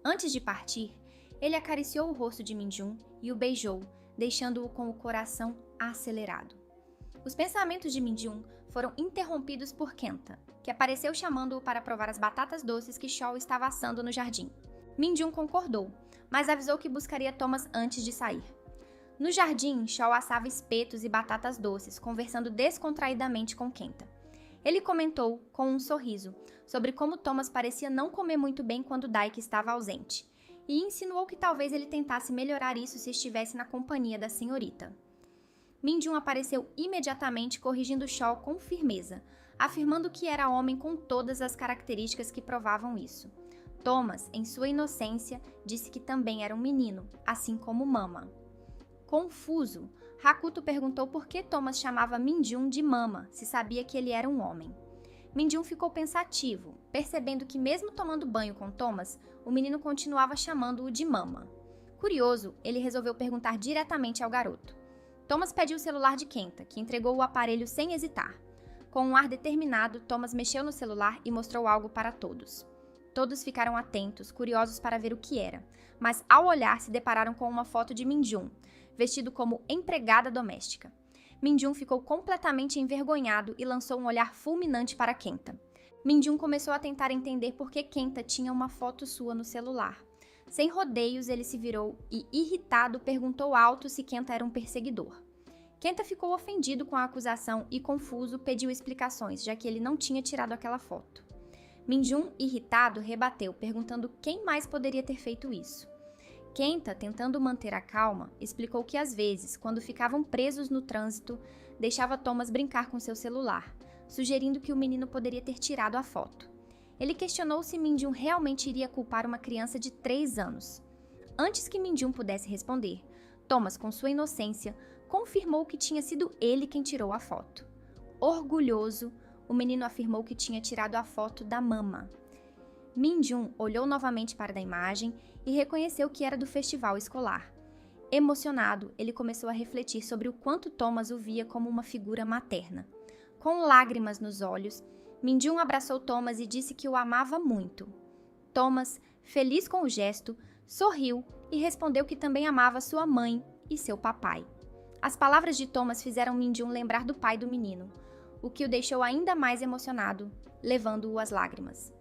Antes de partir, ele acariciou o rosto de Min-jun e o beijou, deixando-o com o coração acelerado. Os pensamentos de Min-jun foram interrompidos por Kenta, que apareceu chamando-o para provar as batatas doces que Shaw estava assando no jardim. Min-jun concordou, mas avisou que buscaria Thomas antes de sair. No jardim, Shaw assava espetos e batatas doces, conversando descontraidamente com Kenta. Ele comentou, com um sorriso, sobre como Thomas parecia não comer muito bem quando Daiki estava ausente, e insinuou que talvez ele tentasse melhorar isso se estivesse na companhia da senhorita. Min-jun apareceu imediatamente corrigindo Shaw com firmeza, afirmando que era homem com todas as características que provavam isso. Thomas, em sua inocência, disse que também era um menino, assim como Mama. Confuso, Hakuto perguntou por que Thomas chamava Min-jun de Mama, se sabia que ele era um homem. Min-jun ficou pensativo, percebendo que mesmo tomando banho com Thomas, o menino continuava chamando-o de Mama. Curioso, ele resolveu perguntar diretamente ao garoto. Thomas pediu o celular de Kenta, que entregou o aparelho sem hesitar. Com um ar determinado, Thomas mexeu no celular e mostrou algo para todos. Todos ficaram atentos, curiosos para ver o que era, mas ao olhar se depararam com uma foto de Min-jun, vestido como empregada doméstica. Min-jun ficou completamente envergonhado e lançou um olhar fulminante para Kenta. Min-jun começou a tentar entender por que Kenta tinha uma foto sua no celular. Sem rodeios, ele se virou e, irritado, perguntou alto se Kenta era um perseguidor. Kenta ficou ofendido com a acusação e, confuso, pediu explicações, já que ele não tinha tirado aquela foto. Min-jun, irritado, rebateu, perguntando quem mais poderia ter feito isso. Kenta, tentando manter a calma, explicou que às vezes, quando ficavam presos no trânsito, deixava Thomas brincar com seu celular, sugerindo que o menino poderia ter tirado a foto. Ele questionou se Min-jun realmente iria culpar uma criança de 3 anos. Antes que Min-jun pudesse responder, Thomas, com sua inocência, confirmou que tinha sido ele quem tirou a foto. Orgulhoso, o menino afirmou que tinha tirado a foto da Mama. Min-jun olhou novamente para a imagem e reconheceu que era do festival escolar. Emocionado, ele começou a refletir sobre o quanto Thomas o via como uma figura materna. Com lágrimas nos olhos, Min-jun abraçou Thomas e disse que o amava muito. Thomas, feliz com o gesto, sorriu e respondeu que também amava sua mãe e seu papai. As palavras de Thomas fizeram Min-jun lembrar do pai do menino, o que o deixou ainda mais emocionado, levando-o às lágrimas.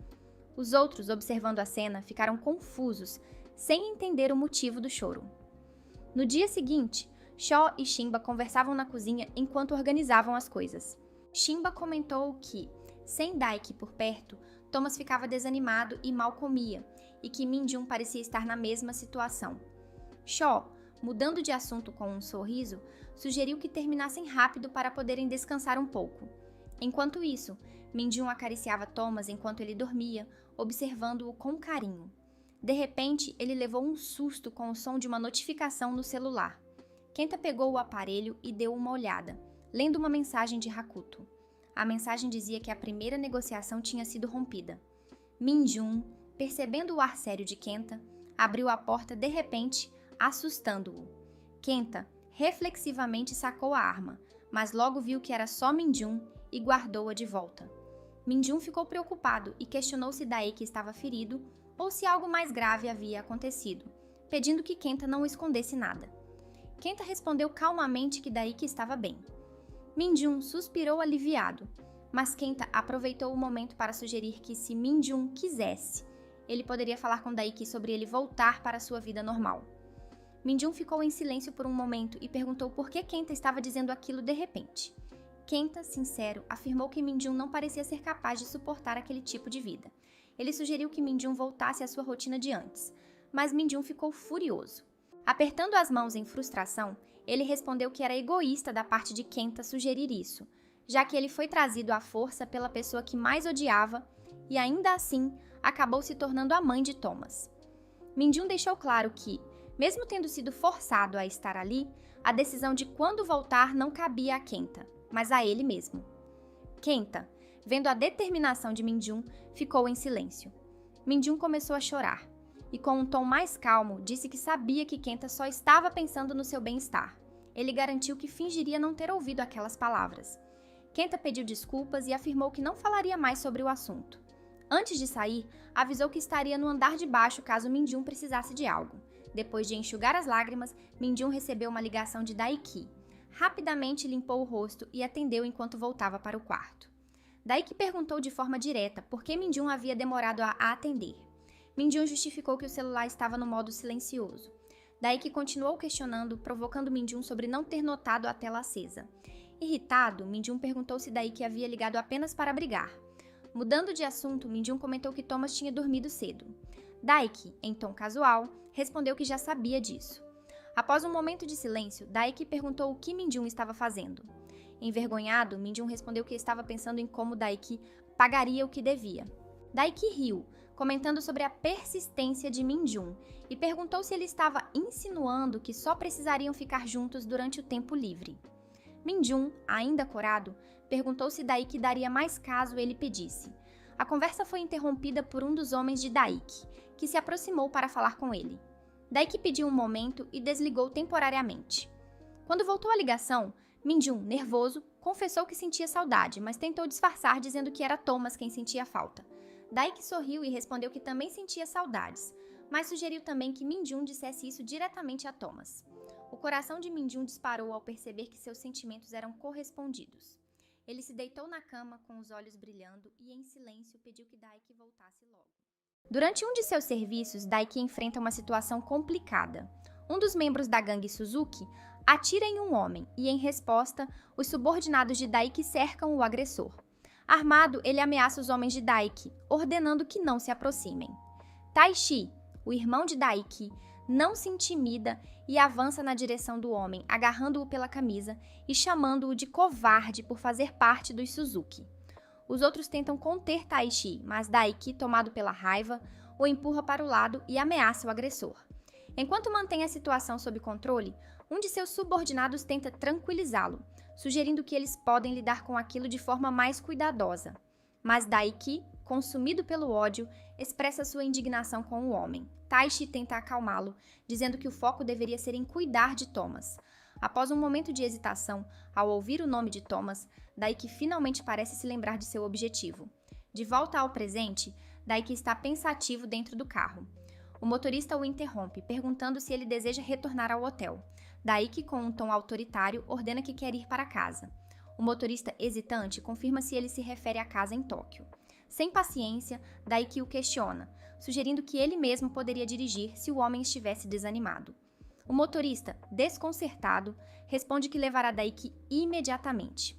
Os outros, observando a cena, ficaram confusos, sem entender o motivo do choro. No dia seguinte, Shaw e Shimba conversavam na cozinha enquanto organizavam as coisas. Shimba comentou que, sem Daiki por perto, Thomas ficava desanimado e mal comia, e que Min-jun parecia estar na mesma situação. Shaw, mudando de assunto com um sorriso, sugeriu que terminassem rápido para poderem descansar um pouco. Enquanto isso, Min-jun acariciava Thomas enquanto ele dormia, observando-o com carinho. De repente, ele levou um susto com o som de uma notificação no celular. Kenta pegou o aparelho e deu uma olhada, lendo uma mensagem de Hakuto. A mensagem dizia que a primeira negociação tinha sido rompida. Min-jun, percebendo o ar sério de Kenta, abriu a porta de repente, assustando-o. Kenta reflexivamente sacou a arma, mas logo viu que era só Min-jun e guardou-a de volta. Min-jun ficou preocupado e questionou se Daiki estava ferido ou se algo mais grave havia acontecido, pedindo que Kenta não escondesse nada. Kenta respondeu calmamente que Daiki estava bem. Min-jun suspirou aliviado, mas Kenta aproveitou o momento para sugerir que, se Min-jun quisesse, ele poderia falar com Daiki sobre ele voltar para sua vida normal. Min-jun ficou em silêncio por um momento e perguntou por que Kenta estava dizendo aquilo de repente. Kenta, sincero, afirmou que Min-jun não parecia ser capaz de suportar aquele tipo de vida. Ele sugeriu que Min-jun voltasse à sua rotina de antes, mas Min-jun ficou furioso. Apertando as mãos em frustração, ele respondeu que era egoísta da parte de Kenta sugerir isso, já que ele foi trazido à força pela pessoa que mais odiava e ainda assim acabou se tornando a mãe de Thomas. Min-jun deixou claro que, mesmo tendo sido forçado a estar ali, a decisão de quando voltar não cabia a Kenta, mas a ele mesmo. Kenta, vendo a determinação de Min-jun, ficou em silêncio. Min-jun começou a chorar, e com um tom mais calmo, disse que sabia que Kenta só estava pensando no seu bem-estar. Ele garantiu que fingiria não ter ouvido aquelas palavras. Kenta pediu desculpas e afirmou que não falaria mais sobre o assunto. Antes de sair, avisou que estaria no andar de baixo caso Min-jun precisasse de algo. Depois de enxugar as lágrimas, Min-jun recebeu uma ligação de Daiki. Rapidamente limpou o rosto e atendeu enquanto voltava para o quarto. Daiki perguntou de forma direta por que Min-jun havia demorado a atender. Min-jun justificou que o celular estava no modo silencioso. Daiki continuou questionando, provocando Min-jun sobre não ter notado a tela acesa. Irritado, Min-jun perguntou se Daiki havia ligado apenas para brigar. Mudando de assunto, Min-jun comentou que Thomas tinha dormido cedo. Daiki, em tom casual, respondeu que já sabia disso. Após um momento de silêncio, Daiki perguntou o que Min-jun estava fazendo. Envergonhado, Min-jun respondeu que estava pensando em como Daiki pagaria o que devia. Daiki riu, comentando sobre a persistência de Min-jun, e perguntou se ele estava insinuando que só precisariam ficar juntos durante o tempo livre. Min-jun, ainda corado, perguntou se Daiki daria mais caso ele pedisse. A conversa foi interrompida por um dos homens de Daiki, que se aproximou para falar com ele. Daiki pediu um momento e desligou temporariamente. Quando voltou a ligação, Min-jun, nervoso, confessou que sentia saudade, mas tentou disfarçar dizendo que era Thomas quem sentia falta. Daiki sorriu e respondeu que também sentia saudades, mas sugeriu também que Min-jun dissesse isso diretamente a Thomas. O coração de Min-jun disparou ao perceber que seus sentimentos eram correspondidos. Ele se deitou na cama com os olhos brilhando e, em silêncio, pediu que Daiki voltasse logo. Durante um de seus serviços, Daiki enfrenta uma situação complicada. Um dos membros da gangue Suzuki atira em um homem e, em resposta, os subordinados de Daiki cercam o agressor. Armado, ele ameaça os homens de Daiki, ordenando que não se aproximem. Taishi, o irmão de Daiki, não se intimida e avança na direção do homem, agarrando-o pela camisa e chamando-o de covarde por fazer parte dos Suzuki. Os outros tentam conter Taishi, mas Daiki, tomado pela raiva, o empurra para o lado e ameaça o agressor. Enquanto mantém a situação sob controle, um de seus subordinados tenta tranquilizá-lo, sugerindo que eles podem lidar com aquilo de forma mais cuidadosa. Mas Daiki, consumido pelo ódio, expressa sua indignação com o homem. Taishi tenta acalmá-lo, dizendo que o foco deveria ser em cuidar de Thomas. Após um momento de hesitação, ao ouvir o nome de Thomas, Daiki finalmente parece se lembrar de seu objetivo. De volta ao presente, Daiki está pensativo dentro do carro. O motorista o interrompe, perguntando se ele deseja retornar ao hotel. Daiki, com um tom autoritário, ordena que quer ir para casa. O motorista, hesitante, confirma se ele se refere à casa em Tóquio. Sem paciência, Daiki o questiona, sugerindo que ele mesmo poderia dirigir se o homem estivesse desanimado. O motorista, desconcertado, responde que levará Daiki imediatamente.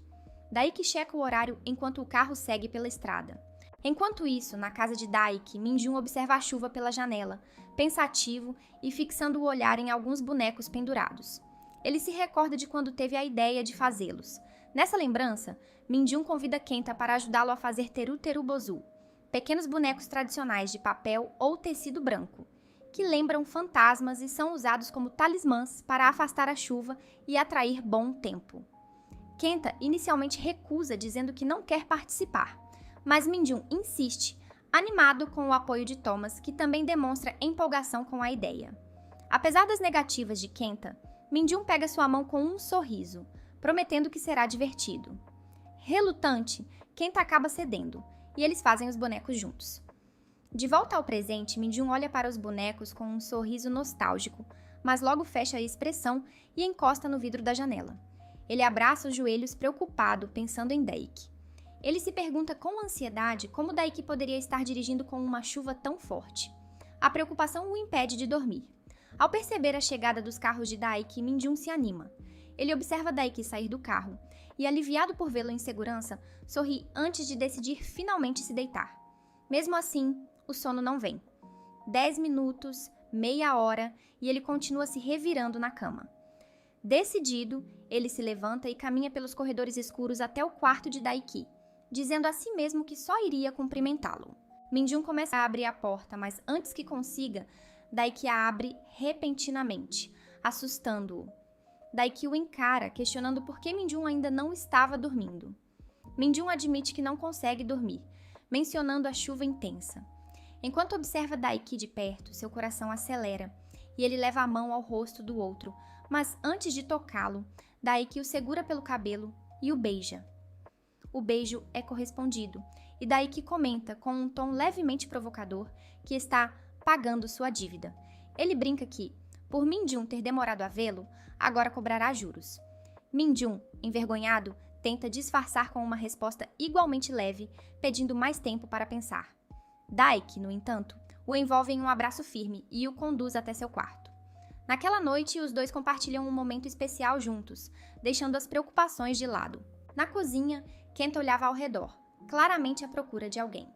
Daiki checa o horário enquanto o carro segue pela estrada. Enquanto isso, na casa de Daiki, Minjun observa a chuva pela janela, pensativo e fixando o olhar em alguns bonecos pendurados. Ele se recorda de quando teve a ideia de fazê-los. Nessa lembrança, Minjun convida Kenta para ajudá-lo a fazer teru-teru bozu, pequenos bonecos tradicionais de papel ou tecido branco, que lembram fantasmas e são usados como talismãs para afastar a chuva e atrair bom tempo. Kenta inicialmente recusa, dizendo que não quer participar, mas Minjun insiste, animado com o apoio de Thomas, que também demonstra empolgação com a ideia. Apesar das negativas de Kenta, Minjun pega sua mão com um sorriso, prometendo que será divertido. Relutante, Kenta acaba cedendo, e eles fazem os bonecos juntos. De volta ao presente, Minjun olha para os bonecos com um sorriso nostálgico, mas logo fecha a expressão e encosta no vidro da janela. Ele abraça os joelhos preocupado, pensando em Daiki. Ele se pergunta com ansiedade como Daiki poderia estar dirigindo com uma chuva tão forte. A preocupação o impede de dormir. Ao perceber a chegada dos carros de Daiki, Minjun se anima. Ele observa Daiki sair do carro e, aliviado por vê-lo em segurança, sorri antes de decidir finalmente se deitar. Mesmo assim, o sono não vem. 10 minutos, meia hora e ele continua se revirando na cama. Decidido, ele se levanta e caminha pelos corredores escuros até o quarto de Daiki, dizendo a si mesmo que só iria cumprimentá-lo. Minjun começa a abrir a porta, mas antes que consiga, Daiki a abre repentinamente, assustando-o. Daiki o encara, questionando por que Minjun ainda não estava dormindo. Minjun admite que não consegue dormir, mencionando a chuva intensa. Enquanto observa Daiki de perto, seu coração acelera e ele leva a mão ao rosto do outro, mas antes de tocá-lo, Daiki o segura pelo cabelo e o beija. O beijo é correspondido e Daiki comenta com um tom levemente provocador que está pagando sua dívida. Ele brinca que, por Minjun ter demorado a vê-lo, agora cobrará juros. Minjun, envergonhado, tenta disfarçar com uma resposta igualmente leve, pedindo mais tempo para pensar. Daiki, no entanto, o envolve em um abraço firme e o conduz até seu quarto. Naquela noite, os dois compartilham um momento especial juntos, deixando as preocupações de lado. Na cozinha, Kenta olhava ao redor, claramente à procura de alguém.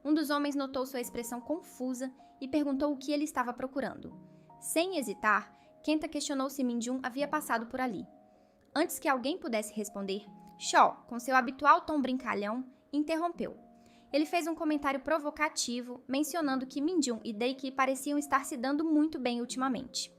Um dos homens notou sua expressão confusa e perguntou o que ele estava procurando. Sem hesitar, Kenta questionou se Minjun havia passado por ali. Antes que alguém pudesse responder, Shaw, com seu habitual tom brincalhão, interrompeu. Ele fez um comentário provocativo, mencionando que Minjun e Daiki pareciam estar se dando muito bem ultimamente.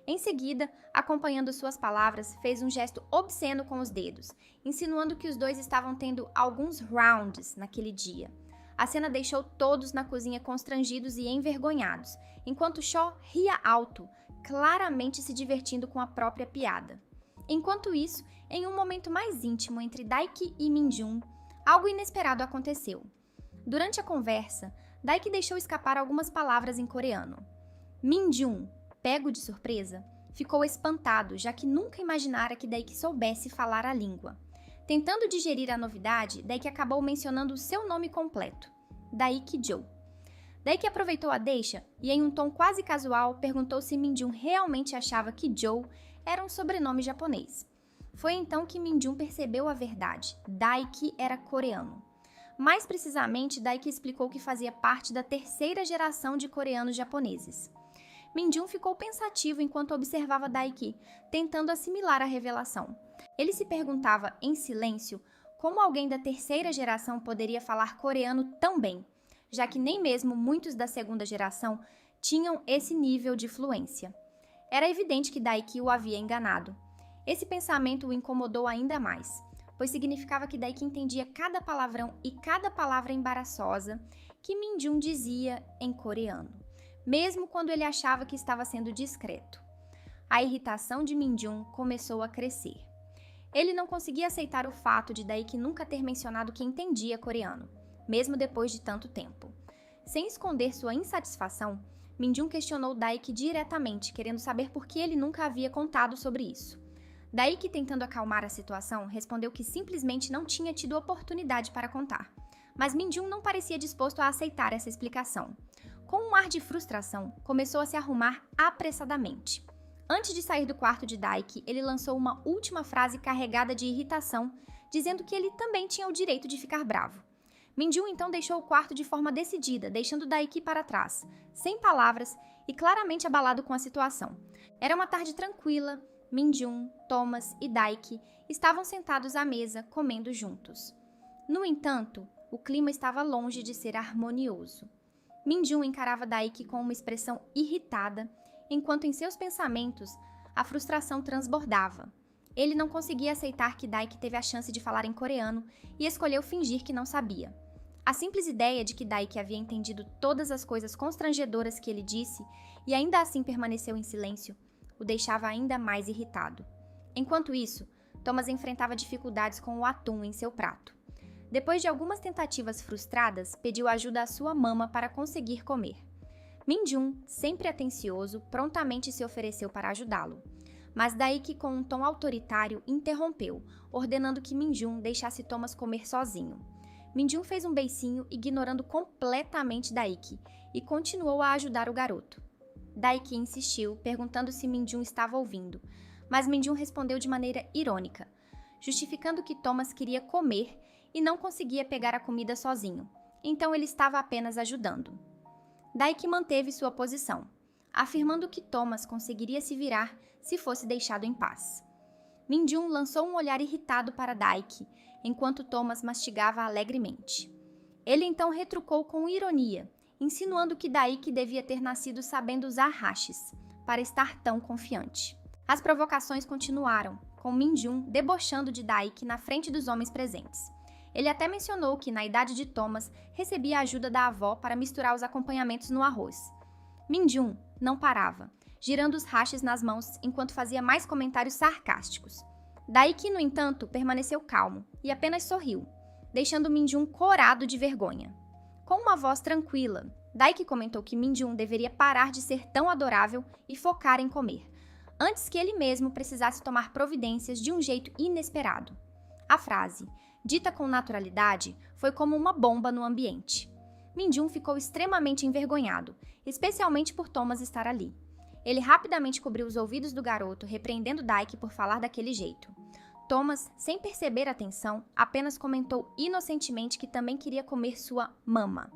Em seguida, acompanhando suas palavras, fez um gesto obsceno com os dedos, insinuando que os dois estavam tendo alguns rounds naquele dia. A cena deixou todos na cozinha constrangidos e envergonhados, enquanto Shaw ria alto, claramente se divertindo com a própria piada. Enquanto isso, em um momento mais íntimo entre Daiki e Minjun, algo inesperado aconteceu. Durante a conversa, Daiki deixou escapar algumas palavras em coreano. Minjun, pego de surpresa, ficou espantado, já que nunca imaginara que Daiki soubesse falar a língua. Tentando digerir a novidade, Daiki acabou mencionando o seu nome completo, Daiki Joe. Daiki aproveitou a deixa e, em um tom quase casual, perguntou se Minjun realmente achava que Joe era um sobrenome japonês. Foi então que Minjun percebeu a verdade. Daiki era coreano. Mais precisamente, Daiki explicou que fazia parte da terceira geração de coreanos japoneses. Minjun ficou pensativo enquanto observava Daiki, tentando assimilar a revelação. Ele se perguntava, em silêncio, como alguém da terceira geração poderia falar coreano tão bem, já que nem mesmo muitos da segunda geração tinham esse nível de fluência. Era evidente que Daiki o havia enganado. Esse pensamento o incomodou ainda mais, pois significava que Daiki entendia cada palavrão e cada palavra embaraçosa que Minjun dizia em coreano, mesmo quando ele achava que estava sendo discreto. A irritação de Minjun começou a crescer. Ele não conseguia aceitar o fato de Daiki nunca ter mencionado que entendia coreano, mesmo depois de tanto tempo. Sem esconder sua insatisfação, Minjun questionou Daiki diretamente, querendo saber por que ele nunca havia contado sobre isso. Daiki, tentando acalmar a situação, respondeu que simplesmente não tinha tido oportunidade para contar. Mas Minjun não parecia disposto a aceitar essa explicação. Com um ar de frustração, começou a se arrumar apressadamente. Antes de sair do quarto de Daiki, ele lançou uma última frase carregada de irritação, dizendo que ele também tinha o direito de ficar bravo. Min-jun então deixou o quarto de forma decidida, deixando Daiki para trás, sem palavras e claramente abalado com a situação. Era uma tarde tranquila, Min-jun, Thomas e Daiki estavam sentados à mesa, comendo juntos. No entanto, o clima estava longe de ser harmonioso. Min-jun encarava Daiki com uma expressão irritada, enquanto em seus pensamentos a frustração transbordava. Ele não conseguia aceitar que Daiki teve a chance de falar em coreano e escolheu fingir que não sabia. A simples ideia de que Daiki havia entendido todas as coisas constrangedoras que ele disse e ainda assim permaneceu em silêncio o deixava ainda mais irritado. Enquanto isso, Thomas enfrentava dificuldades com o atum em seu prato. Depois de algumas tentativas frustradas, pediu ajuda à sua mama para conseguir comer. Min-jun, sempre atencioso, prontamente se ofereceu para ajudá-lo. Mas Daiki, com um tom autoritário, interrompeu, ordenando que Min-jun deixasse Thomas comer sozinho. Min-jun fez um beicinho, ignorando completamente Daiki, e continuou a ajudar o garoto. Daiki insistiu, perguntando se Min-jun estava ouvindo, mas Min-jun respondeu de maneira irônica, justificando que Thomas queria comer e não conseguia pegar a comida sozinho, então ele estava apenas ajudando. Daiki manteve sua posição, afirmando que Thomas conseguiria se virar se fosse deixado em paz. Min-jun lançou um olhar irritado para Daiki, enquanto Thomas mastigava alegremente. Ele então retrucou com ironia, insinuando que Daiki devia ter nascido sabendo usar hashis, para estar tão confiante. As provocações continuaram, com Min-jun debochando de Daiki na frente dos homens presentes. Ele até mencionou que, na idade de Thomas, recebia a ajuda da avó para misturar os acompanhamentos no arroz. Min-jun não parava, girando os hashis nas mãos enquanto fazia mais comentários sarcásticos. Daiki, no entanto, permaneceu calmo e apenas sorriu, deixando Min-jun corado de vergonha. Com uma voz tranquila, Daiki comentou que Min-jun deveria parar de ser tão adorável e focar em comer, antes que ele mesmo precisasse tomar providências de um jeito inesperado. A frase, dita com naturalidade, foi como uma bomba no ambiente. Min-jun ficou extremamente envergonhado, especialmente por Thomas estar ali. Ele rapidamente cobriu os ouvidos do garoto, repreendendo Daiki por falar daquele jeito. Thomas, sem perceber a tensão, apenas comentou inocentemente que também queria comer sua mama.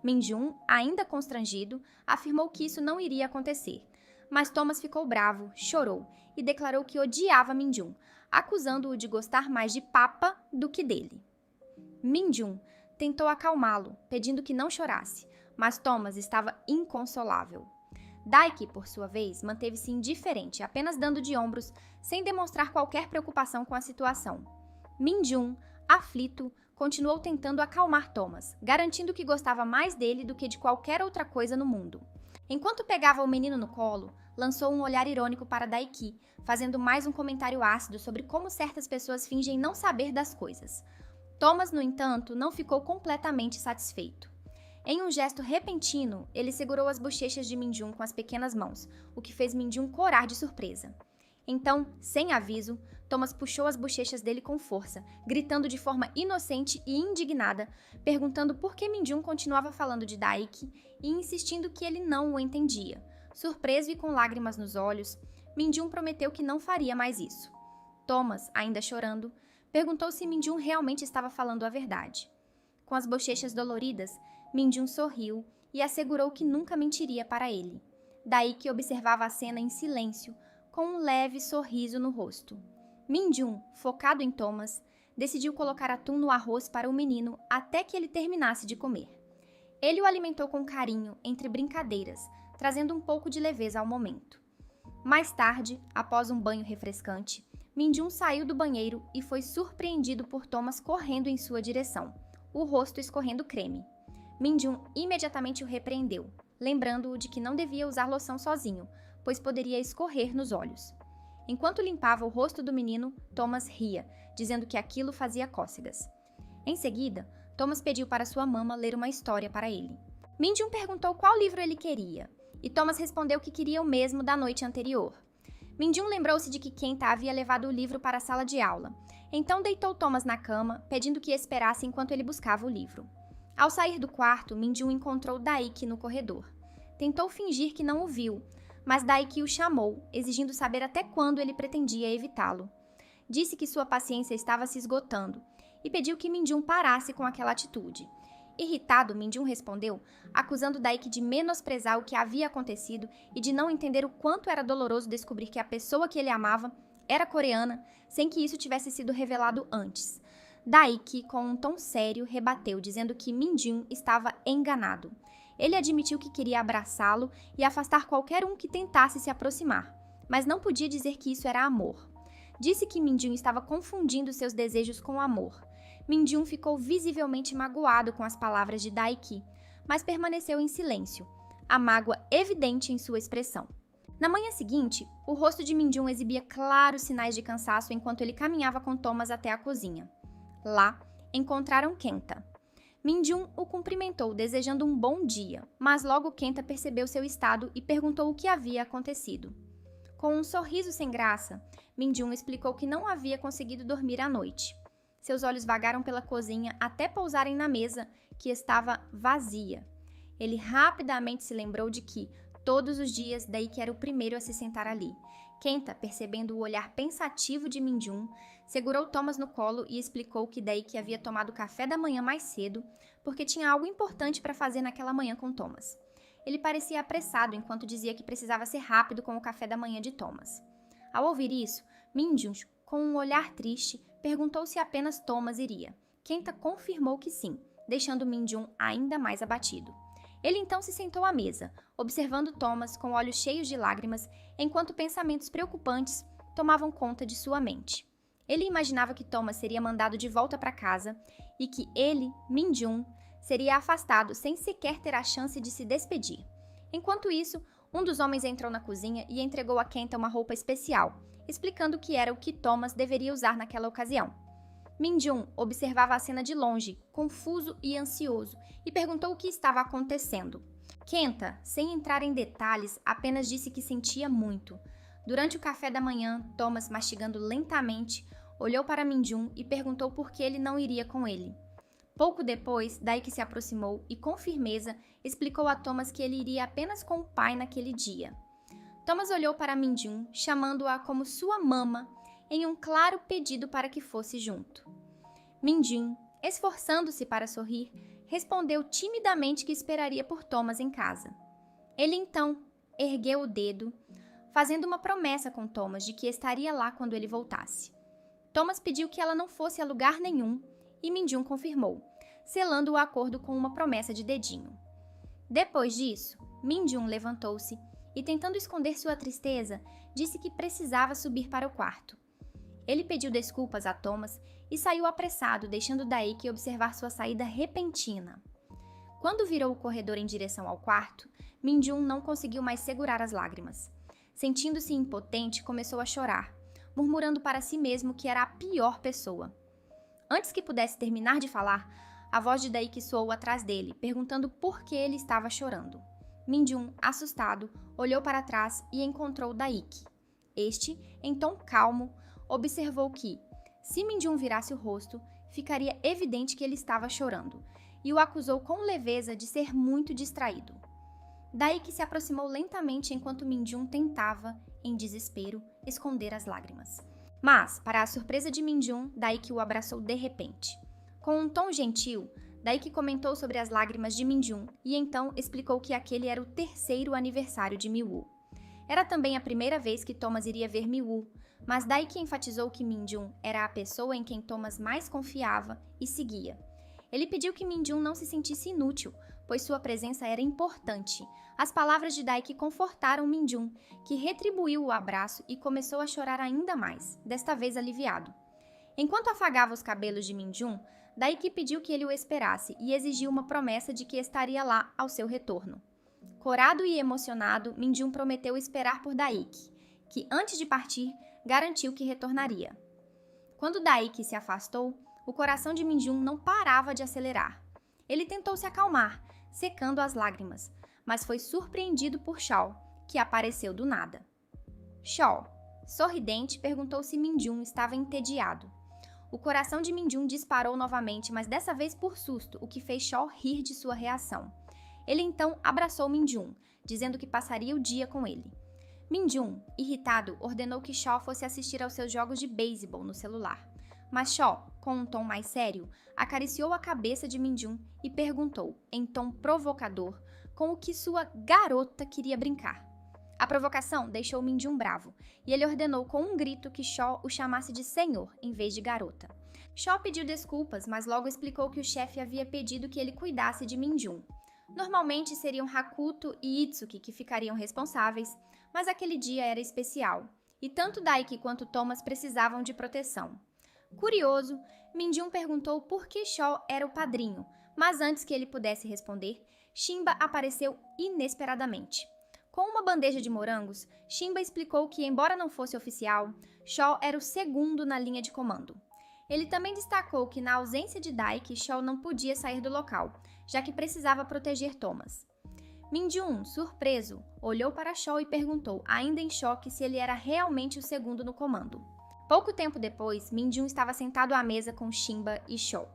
Min-jun, ainda constrangido, afirmou que isso não iria acontecer. Mas Thomas ficou bravo, chorou e declarou que odiava Min-jun, acusando-o de gostar mais de papa do que dele. Min-jun tentou acalmá-lo, pedindo que não chorasse, mas Thomas estava inconsolável. Daiki, por sua vez, manteve-se indiferente, apenas dando de ombros, sem demonstrar qualquer preocupação com a situação. Min-jun, aflito, continuou tentando acalmar Thomas, garantindo que gostava mais dele do que de qualquer outra coisa no mundo. Enquanto pegava o menino no colo, lançou um olhar irônico para Daiki, fazendo mais um comentário ácido sobre como certas pessoas fingem não saber das coisas. Thomas, no entanto, não ficou completamente satisfeito. Em um gesto repentino, ele segurou as bochechas de Min-jun com as pequenas mãos, o que fez Min-jun corar de surpresa. Então, sem aviso, Thomas puxou as bochechas dele com força, gritando de forma inocente e indignada, perguntando por que Min-jun continuava falando de Daiki e insistindo que ele não o entendia. Surpreso e com lágrimas nos olhos, Min-jun prometeu que não faria mais isso. Thomas, ainda chorando, perguntou se Min-jun realmente estava falando a verdade. Com as bochechas doloridas, Min-jun sorriu e assegurou que nunca mentiria para ele. Daiki observava a cena em silêncio, com um leve sorriso no rosto. Min-jun, focado em Thomas, decidiu colocar atum no arroz para o menino até que ele terminasse de comer. Ele o alimentou com carinho, entre brincadeiras, trazendo um pouco de leveza ao momento. Mais tarde, após um banho refrescante, Min-jun saiu do banheiro e foi surpreendido por Thomas correndo em sua direção, o rosto escorrendo creme. Min-jun imediatamente o repreendeu, lembrando-o de que não devia usar loção sozinho, pois poderia escorrer nos olhos. Enquanto limpava o rosto do menino, Thomas ria, dizendo que aquilo fazia cócegas. Em seguida, Thomas pediu para sua mama ler uma história para ele. Min-jun perguntou qual livro ele queria, e Thomas respondeu que queria o mesmo da noite anterior. Min-jun lembrou-se de que Kenta havia levado o livro para a sala de aula, então deitou Thomas na cama, pedindo que esperasse enquanto ele buscava o livro. Ao sair do quarto, Min-jun encontrou Daiki no corredor. Tentou fingir que não o viu, mas Daiki o chamou, exigindo saber até quando ele pretendia evitá-lo. Disse que sua paciência estava se esgotando e pediu que Min-jun parasse com aquela atitude, Irritado, Min-jun respondeu, acusando Daiki de menosprezar o que havia acontecido e de não entender o quanto era doloroso descobrir que a pessoa que ele amava era coreana, sem que isso tivesse sido revelado antes. Daiki, com um tom sério, rebateu, dizendo que Min-jun estava enganado. Ele admitiu que queria abraçá-lo e afastar qualquer um que tentasse se aproximar, mas não podia dizer que isso era amor. Disse que Min-jun estava confundindo seus desejos com amor. Min-jun ficou visivelmente magoado com as palavras de Daiki, mas permaneceu em silêncio, a mágoa evidente em sua expressão. Na manhã seguinte, o rosto de Min-jun exibia claros sinais de cansaço enquanto ele caminhava com Thomas até a cozinha. Lá, encontraram Kenta. Min-jun o cumprimentou, desejando um bom dia, mas logo Kenta percebeu seu estado e perguntou o que havia acontecido. Com um sorriso sem graça, Min-jun explicou que não havia conseguido dormir à noite. Seus olhos vagaram pela cozinha até pousarem na mesa, que estava vazia. Ele rapidamente se lembrou de que, todos os dias, Daiki era o primeiro a se sentar ali. Kenta, percebendo o olhar pensativo de Min-jun, segurou Thomas no colo e explicou que Daiki havia tomado café da manhã mais cedo, porque tinha algo importante para fazer naquela manhã com Thomas. Ele parecia apressado enquanto dizia que precisava ser rápido com o café da manhã de Thomas. Ao ouvir isso, Min-jun, com um olhar triste, perguntou se apenas Thomas iria. Kenta confirmou que sim, deixando Min-jun ainda mais abatido. Ele então se sentou à mesa, observando Thomas com olhos cheios de lágrimas, enquanto pensamentos preocupantes tomavam conta de sua mente. Ele imaginava que Thomas seria mandado de volta para casa e que ele, Min-jun, seria afastado sem sequer ter a chance de se despedir. Enquanto isso, um dos homens entrou na cozinha e entregou a Kenta uma roupa especial, explicando que era o que Thomas deveria usar naquela ocasião. Min-jun observava a cena de longe, confuso e ansioso, e perguntou o que estava acontecendo. Kenta, sem entrar em detalhes, apenas disse que sentia muito. Durante o café da manhã, Thomas, mastigando lentamente, olhou para Min-jun e perguntou por que ele não iria com ele. Pouco depois, Daiki se aproximou e, com firmeza, explicou a Thomas que ele iria apenas com o pai naquele dia. Thomas olhou para Min-jun, chamando-a como sua mama, em um claro pedido para que fosse junto. Min-jun, esforçando-se para sorrir, respondeu timidamente que esperaria por Thomas em casa. Ele então ergueu o dedo, fazendo uma promessa com Thomas de que estaria lá quando ele voltasse. Thomas pediu que ela não fosse a lugar nenhum e Min-jun confirmou, selando o acordo com uma promessa de dedinho. Depois disso, Min-jun levantou-se e, tentando esconder sua tristeza, disse que precisava subir para o quarto. Ele pediu desculpas a Thomas e saiu apressado, deixando Daiki observar sua saída repentina. Quando virou o corredor em direção ao quarto, Min-jun não conseguiu mais segurar as lágrimas. Sentindo-se impotente, começou a chorar, murmurando para si mesmo que era a pior pessoa. Antes que pudesse terminar de falar, a voz de Daiki soou atrás dele, perguntando por que ele estava chorando. Min-jun, assustado, olhou para trás e encontrou Daiki. Este, em tom calmo, observou que, se Min-jun virasse o rosto, ficaria evidente que ele estava chorando, e o acusou com leveza de ser muito distraído. Daiki se aproximou lentamente enquanto Min-jun tentava, em desespero, esconder as lágrimas. Mas, para a surpresa de Min-jun, Daiki o abraçou de repente. Com um tom gentil, Daiki comentou sobre as lágrimas de Min-jun e então explicou que aquele era o 3º aniversário de Mi-woo. Era também a primeira vez que Thomas iria ver Mi-woo, mas Daiki enfatizou que Min-jun era a pessoa em quem Thomas mais confiava e seguia. Ele pediu que Min-jun não se sentisse inútil, pois sua presença era importante. As palavras de Daiki confortaram Min-jun, que retribuiu o abraço e começou a chorar ainda mais, desta vez aliviado. Enquanto afagava os cabelos de Min-jun, Daiki pediu que ele o esperasse e exigiu uma promessa de que estaria lá ao seu retorno. Corado e emocionado, Min-jun prometeu esperar por Daiki, que antes de partir, garantiu que retornaria. Quando Daiki se afastou, o coração de Min-jun não parava de acelerar. Ele tentou se acalmar, secando as lágrimas, mas foi surpreendido por Shaw, que apareceu do nada. Shaw, sorridente, perguntou se Min-jun estava entediado. O coração de Min-jun disparou novamente, mas dessa vez por susto, o que fez Shaw rir de sua reação. Ele então abraçou Min-jun, dizendo que passaria o dia com ele. Min-jun, irritado, ordenou que Shaw fosse assistir aos seus jogos de beisebol no celular. Mas Shaw, com um tom mais sério, acariciou a cabeça de Min-jun e perguntou, em tom provocador, com o que sua garota queria brincar. A provocação deixou Min-jun bravo, e ele ordenou com um grito que Shaw o chamasse de senhor em vez de garota. Shaw pediu desculpas, mas logo explicou que o chefe havia pedido que ele cuidasse de Min-jun. Normalmente seriam Hakuto e Itsuki que ficariam responsáveis, mas aquele dia era especial, e tanto Daiki quanto Thomas precisavam de proteção. Curioso, Min-jun perguntou por que Shaw era o padrinho, mas antes que ele pudesse responder, Shimba apareceu inesperadamente. Com uma bandeja de morangos, Shimba explicou que, embora não fosse oficial, Shaw era o segundo na linha de comando. Ele também destacou que, na ausência de Daiki, Shaw não podia sair do local, já que precisava proteger Thomas. Min-jun, surpreso, olhou para Shaw e perguntou, ainda em choque, se ele era realmente o segundo no comando. Pouco tempo depois, Min-jun estava sentado à mesa com Shimba e Shaw.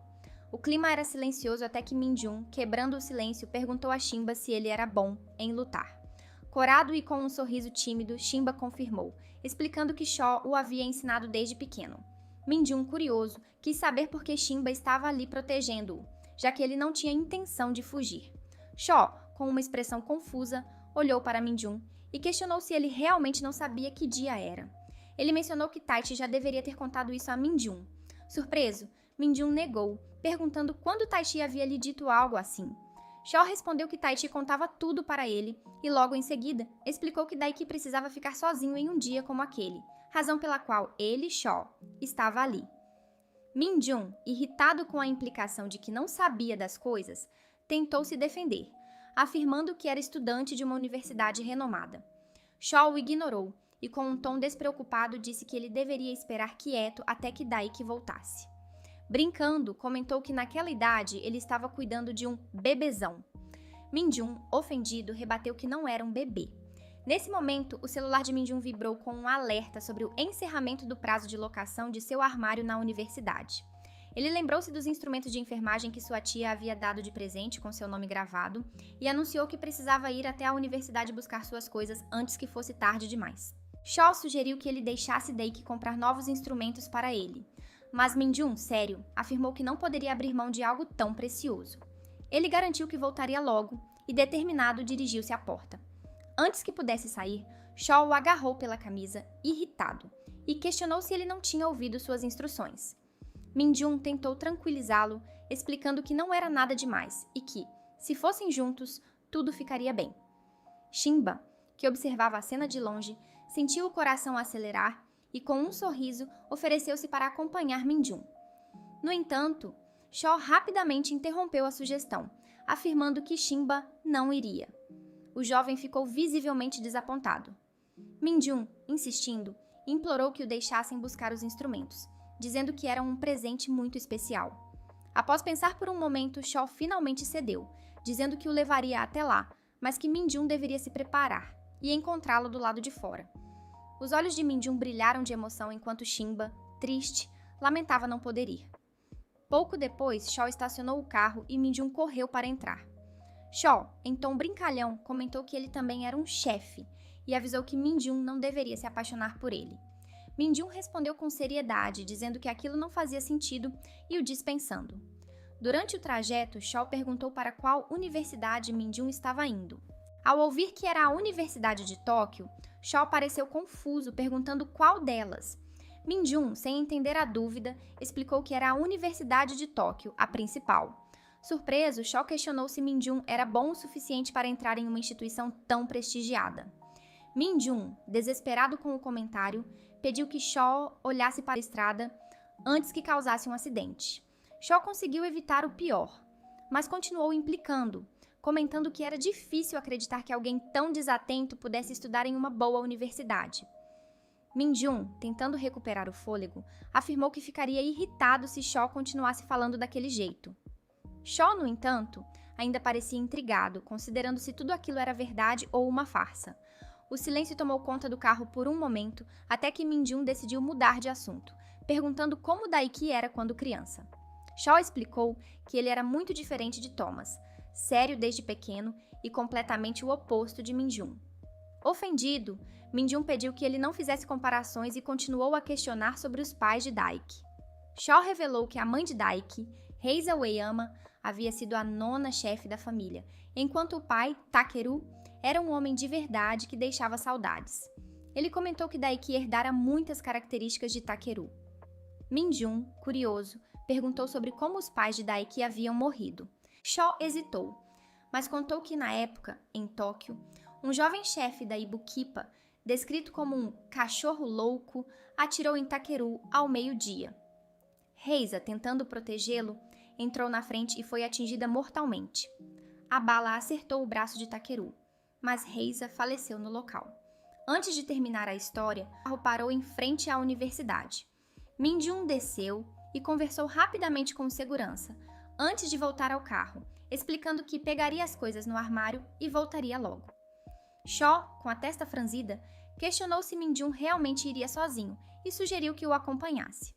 O clima era silencioso até que Min-jun, quebrando o silêncio, perguntou a Shimba se ele era bom em lutar. Corado e com um sorriso tímido, Shimba confirmou, explicando que Shaw o havia ensinado desde pequeno. Min-jun, curioso, quis saber por que Shimba estava ali protegendo-o, já que ele não tinha intenção de fugir. Shaw, com uma expressão confusa, olhou para Min-jun e questionou se ele realmente não sabia que dia era. Ele mencionou que Taichi já deveria ter contado isso a Min-jun. Surpreso, Min-jun negou, perguntando quando Taichi havia lhe dito algo assim. Shaw respondeu que Taichi contava tudo para ele e logo em seguida explicou que Daiki precisava ficar sozinho em um dia como aquele, razão pela qual ele, Shaw, estava ali. Min-jun, irritado com a implicação de que não sabia das coisas, tentou se defender, afirmando que era estudante de uma universidade renomada. Shaw o ignorou e com um tom despreocupado disse que ele deveria esperar quieto até que Daiki voltasse. Brincando, comentou que naquela idade ele estava cuidando de um bebezão. Min-jun, ofendido, rebateu que não era um bebê. Nesse momento, o celular de Min-jun vibrou com um alerta sobre o encerramento do prazo de locação de seu armário na universidade. Ele lembrou-se dos instrumentos de enfermagem que sua tia havia dado de presente com seu nome gravado e anunciou que precisava ir até a universidade buscar suas coisas antes que fosse tarde demais. Shaw sugeriu que ele deixasse Daiki comprar novos instrumentos para ele. Mas Min-jun, sério, afirmou que não poderia abrir mão de algo tão precioso. Ele garantiu que voltaria logo e, determinado, dirigiu-se à porta. Antes que pudesse sair, Shaw o agarrou pela camisa, irritado, e questionou se ele não tinha ouvido suas instruções. Min-jun tentou tranquilizá-lo, explicando que não era nada demais e que, se fossem juntos, tudo ficaria bem. Shimba, que observava a cena de longe, sentiu o coração acelerar e, com um sorriso, ofereceu-se para acompanhar Min-jun. No entanto, Shaw rapidamente interrompeu a sugestão, afirmando que Shimba não iria. O jovem ficou visivelmente desapontado. Min-jun, insistindo, implorou que o deixassem buscar os instrumentos, dizendo que era um presente muito especial. Após pensar por um momento, Shaw finalmente cedeu, dizendo que o levaria até lá, mas que Min-jun deveria se preparar e encontrá-lo do lado de fora. Os olhos de Min-jun brilharam de emoção enquanto Shimba, triste, lamentava não poder ir. Pouco depois, Shaw estacionou o carro e Min-jun correu para entrar. Shaw, em tom brincalhão, comentou que ele também era um chefe e avisou que Min-jun não deveria se apaixonar por ele. Min-jun respondeu com seriedade, dizendo que aquilo não fazia sentido e o dispensando. Durante o trajeto, Shaw perguntou para qual universidade Min-jun estava indo. Ao ouvir que era a Universidade de Tóquio, Shaw pareceu confuso, perguntando qual delas. Min-jun, sem entender a dúvida, explicou que era a Universidade de Tóquio, a principal. Surpreso, Shaw questionou se Min-jun era bom o suficiente para entrar em uma instituição tão prestigiada. Min-jun, desesperado com o comentário, pediu que Shaw olhasse para a estrada antes que causasse um acidente. Shaw conseguiu evitar o pior, mas continuou implicando, comentando que era difícil acreditar que alguém tão desatento pudesse estudar em uma boa universidade. Min-jun, tentando recuperar o fôlego, afirmou que ficaria irritado se Shaw continuasse falando daquele jeito. Shaw, no entanto, ainda parecia intrigado, considerando se tudo aquilo era verdade ou uma farsa. O silêncio tomou conta do carro por um momento, até que Min-jun decidiu mudar de assunto, perguntando como Daiki era quando criança. Shaw explicou que ele era muito diferente de Thomas, sério desde pequeno e completamente o oposto de Min-jun. Ofendido, Min-jun pediu que ele não fizesse comparações e continuou a questionar sobre os pais de Daiki. Shaw revelou que a mãe de Daiki, Reisa Ueyama, havia sido a nona chefe da família, enquanto o pai, Takeru, era um homem de verdade que deixava saudades. Ele comentou que Daiki herdara muitas características de Takeru. Min-jun, curioso, perguntou sobre como os pais de Daiki haviam morrido. Shaw hesitou, mas contou que na época, em Tóquio, um jovem chefe da Ibukipa, descrito como um cachorro louco, atirou em Takeru ao meio-dia. Reisa, tentando protegê-lo, entrou na frente e foi atingida mortalmente. A bala acertou o braço de Takeru, mas Reisa faleceu no local. Antes de terminar a história, o carro parou em frente à universidade. Min-jun desceu e conversou rapidamente com o segurança, antes de voltar ao carro, explicando que pegaria as coisas no armário e voltaria logo. Shaw, com a testa franzida, questionou se Min-jun realmente iria sozinho e sugeriu que o acompanhasse.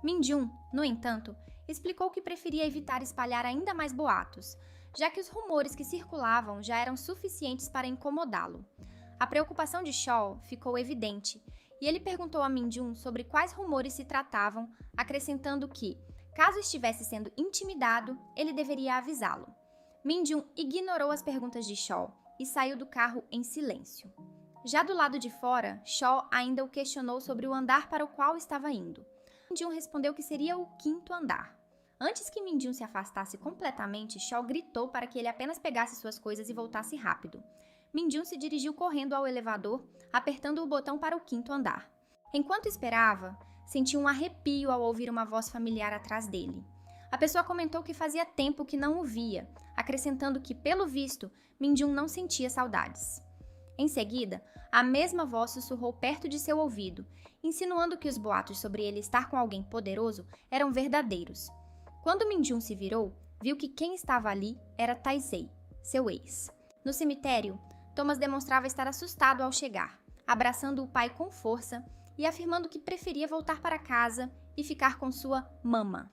Min-jun, no entanto, explicou que preferia evitar espalhar ainda mais boatos, já que os rumores que circulavam já eram suficientes para incomodá-lo. A preocupação de Shaw ficou evidente, e ele perguntou a Min-jun sobre quais rumores se tratavam, acrescentando que, caso estivesse sendo intimidado, ele deveria avisá-lo. Min-jun ignorou as perguntas de Shaw e saiu do carro em silêncio. Já do lado de fora, Shaw ainda o questionou sobre o andar para o qual estava indo. Min-jun respondeu que seria o 5º andar. Antes que Min-jun se afastasse completamente, Shaw gritou para que ele apenas pegasse suas coisas e voltasse rápido. Min-jun se dirigiu correndo ao elevador, apertando o botão para o 5º andar. Enquanto esperava, sentiu um arrepio ao ouvir uma voz familiar atrás dele. A pessoa comentou que fazia tempo que não o via, acrescentando que, pelo visto, Min-jun não sentia saudades. Em seguida, a mesma voz sussurrou perto de seu ouvido, insinuando que os boatos sobre ele estar com alguém poderoso eram verdadeiros. Quando Min-jun se virou, viu que quem estava ali era Taisei, seu ex. No cemitério, Thomas demonstrava estar assustado ao chegar, abraçando o pai com força e afirmando que preferia voltar para casa e ficar com sua mama.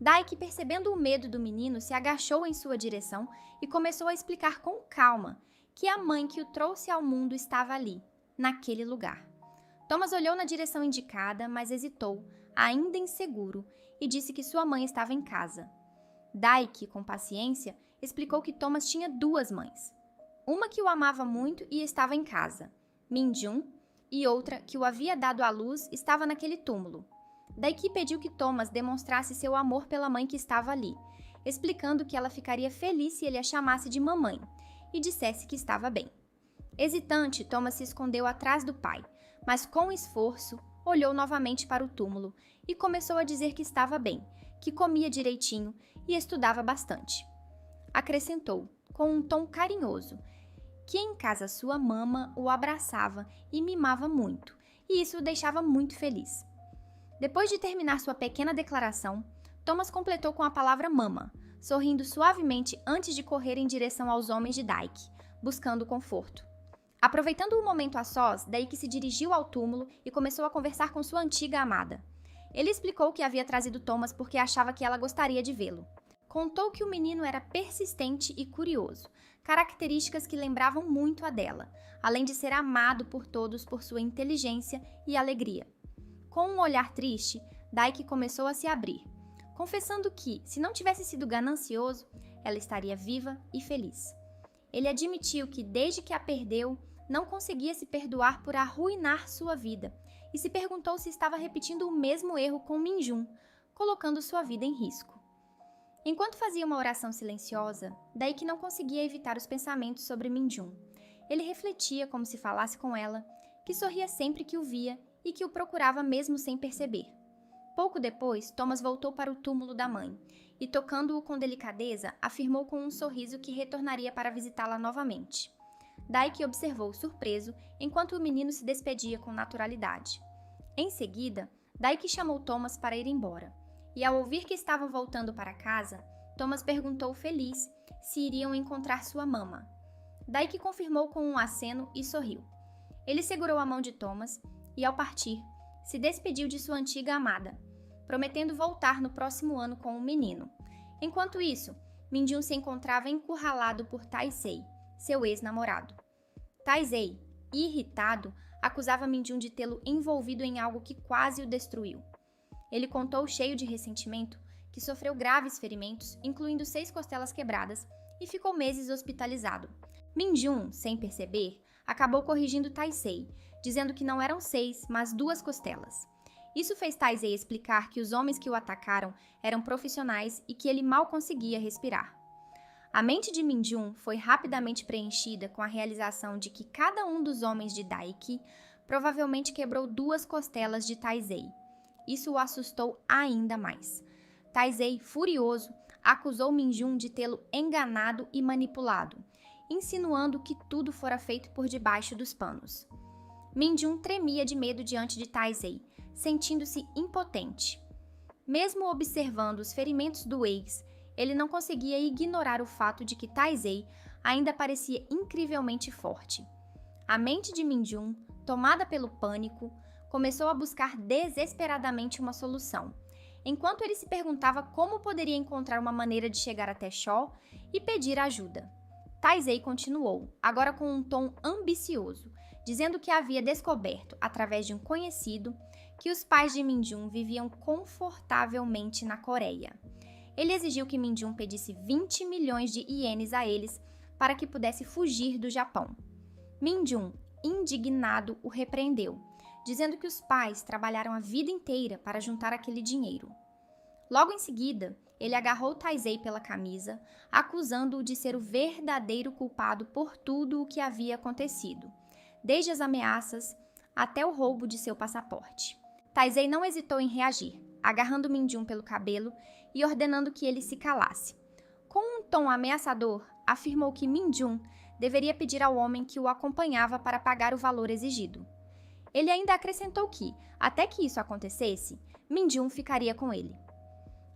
Daiki, percebendo o medo do menino, se agachou em sua direção e começou a explicar com calma que a mãe que o trouxe ao mundo estava ali, naquele lugar. Thomas olhou na direção indicada, mas hesitou, ainda inseguro, e disse que sua mãe estava em casa. Daiki, com paciência, explicou que Thomas tinha 2 mães. Uma que o amava muito e estava em casa, Min-jun, e outra que o havia dado à luz estava naquele túmulo. Daiki pediu que Thomas demonstrasse seu amor pela mãe que estava ali, explicando que ela ficaria feliz se ele a chamasse de mamãe e dissesse que estava bem. Hesitante, Thomas se escondeu atrás do pai, mas com esforço olhou novamente para o túmulo e começou a dizer que estava bem, que comia direitinho e estudava bastante. Acrescentou, com um tom carinhoso, que em casa sua mama o abraçava e mimava muito, e isso o deixava muito feliz. Depois de terminar sua pequena declaração, Thomas completou com a palavra mama, sorrindo suavemente antes de correr em direção aos homens de Daiki, buscando conforto. Aproveitando o momento a sós, Daiki se dirigiu ao túmulo e começou a conversar com sua antiga amada. Ele explicou que havia trazido Thomas porque achava que ela gostaria de vê-lo. Contou que o menino era persistente e curioso, características que lembravam muito a dela, além de ser amado por todos por sua inteligência e alegria. Com um olhar triste, Daiki começou a se abrir, confessando que, se não tivesse sido ganancioso, ela estaria viva e feliz. Ele admitiu que, desde que a perdeu, não conseguia se perdoar por arruinar sua vida e se perguntou se estava repetindo o mesmo erro com Min-jun, colocando sua vida em risco. Enquanto fazia uma oração silenciosa, Daiki não conseguia evitar os pensamentos sobre Min-jun. Ele refletia como se falasse com ela, que sorria sempre que o via e que o procurava mesmo sem perceber. Pouco depois, Thomas voltou para o túmulo da mãe e, tocando-o com delicadeza, afirmou com um sorriso que retornaria para visitá-la novamente. Daiki observou surpreso enquanto o menino se despedia com naturalidade. Em seguida, Daiki chamou Thomas para ir embora. E ao ouvir que estavam voltando para casa, Thomas perguntou feliz se iriam encontrar sua mama. Daiki confirmou com um aceno e sorriu. Ele segurou a mão de Thomas e, ao partir, se despediu de sua antiga amada, prometendo voltar no próximo ano com o menino. Enquanto isso, Min-jun se encontrava encurralado por Taisei, seu ex-namorado. Taisei, irritado, acusava Min-jun de tê-lo envolvido em algo que quase o destruiu. Ele contou, cheio de ressentimento, que sofreu graves ferimentos, incluindo 6 costelas quebradas, e ficou meses hospitalizado. Minjun, sem perceber, acabou corrigindo Taisei, dizendo que não eram 6, mas 2 costelas. Isso fez Taisei explicar que os homens que o atacaram eram profissionais e que ele mal conseguia respirar. A mente de Minjun foi rapidamente preenchida com a realização de que cada um dos homens de Daiki provavelmente quebrou 2 costelas de Taisei. Isso o assustou ainda mais. Taisei, furioso, acusou Minjun de tê-lo enganado e manipulado, insinuando que tudo fora feito por debaixo dos panos. Minjun tremia de medo diante de Taisei, sentindo-se impotente. Mesmo observando os ferimentos do ex, ele não conseguia ignorar o fato de que Taisei ainda parecia incrivelmente forte. A mente de Minjun, tomada pelo pânico, começou a buscar desesperadamente uma solução, enquanto ele se perguntava como poderia encontrar uma maneira de chegar até Shaw e pedir ajuda. Taisei continuou, agora com um tom ambicioso, dizendo que havia descoberto, através de um conhecido, que os pais de Minjun viviam confortavelmente na Coreia. Ele exigiu que Minjun pedisse 20 milhões de ienes a eles para que pudesse fugir do Japão. Minjun, indignado, o repreendeu, dizendo que os pais trabalharam a vida inteira para juntar aquele dinheiro. Logo em seguida, ele agarrou Taisei pela camisa, acusando-o de ser o verdadeiro culpado por tudo o que havia acontecido, desde as ameaças até o roubo de seu passaporte. Taisei não hesitou em reagir, agarrando Minjun pelo cabelo e ordenando que ele se calasse. Com um tom ameaçador, afirmou que Minjun deveria pedir ao homem que o acompanhava para pagar o valor exigido. Ele ainda acrescentou que, até que isso acontecesse, Minjun ficaria com ele.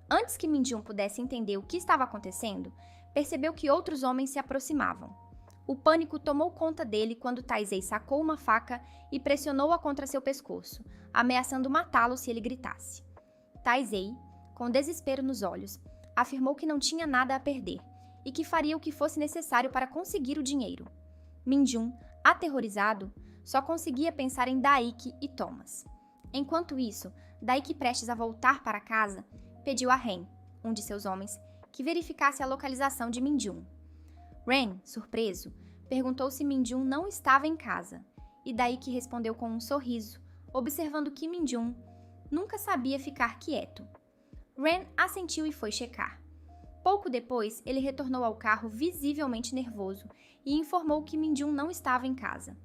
Antes que Minjun pudesse entender o que estava acontecendo, percebeu que outros homens se aproximavam. O pânico tomou conta dele quando Taisei sacou uma faca e pressionou-a contra seu pescoço, ameaçando matá-lo se ele gritasse. Taisei, com desespero nos olhos, afirmou que não tinha nada a perder e que faria o que fosse necessário para conseguir o dinheiro. Minjun, aterrorizado, só conseguia pensar em Daiki e Thomas. Enquanto isso, Daiki, prestes a voltar para casa, pediu a Ren, um de seus homens, que verificasse a localização de Minjun. Ren, surpreso, perguntou se Minjun não estava em casa, e Daiki respondeu com um sorriso, observando que Minjun nunca sabia ficar quieto. Ren assentiu e foi checar. Pouco depois, ele retornou ao carro visivelmente nervoso e informou que Minjun não estava em casa.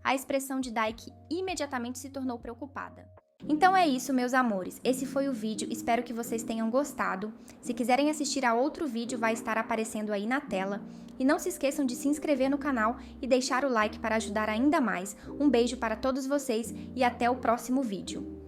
A expressão de Daiki imediatamente se tornou preocupada. Então é isso, meus amores. Esse foi o vídeo, espero que vocês tenham gostado. Se quiserem assistir a outro vídeo, vai estar aparecendo aí na tela. E não se esqueçam de se inscrever no canal e deixar o like para ajudar ainda mais. Um beijo para todos vocês e até o próximo vídeo.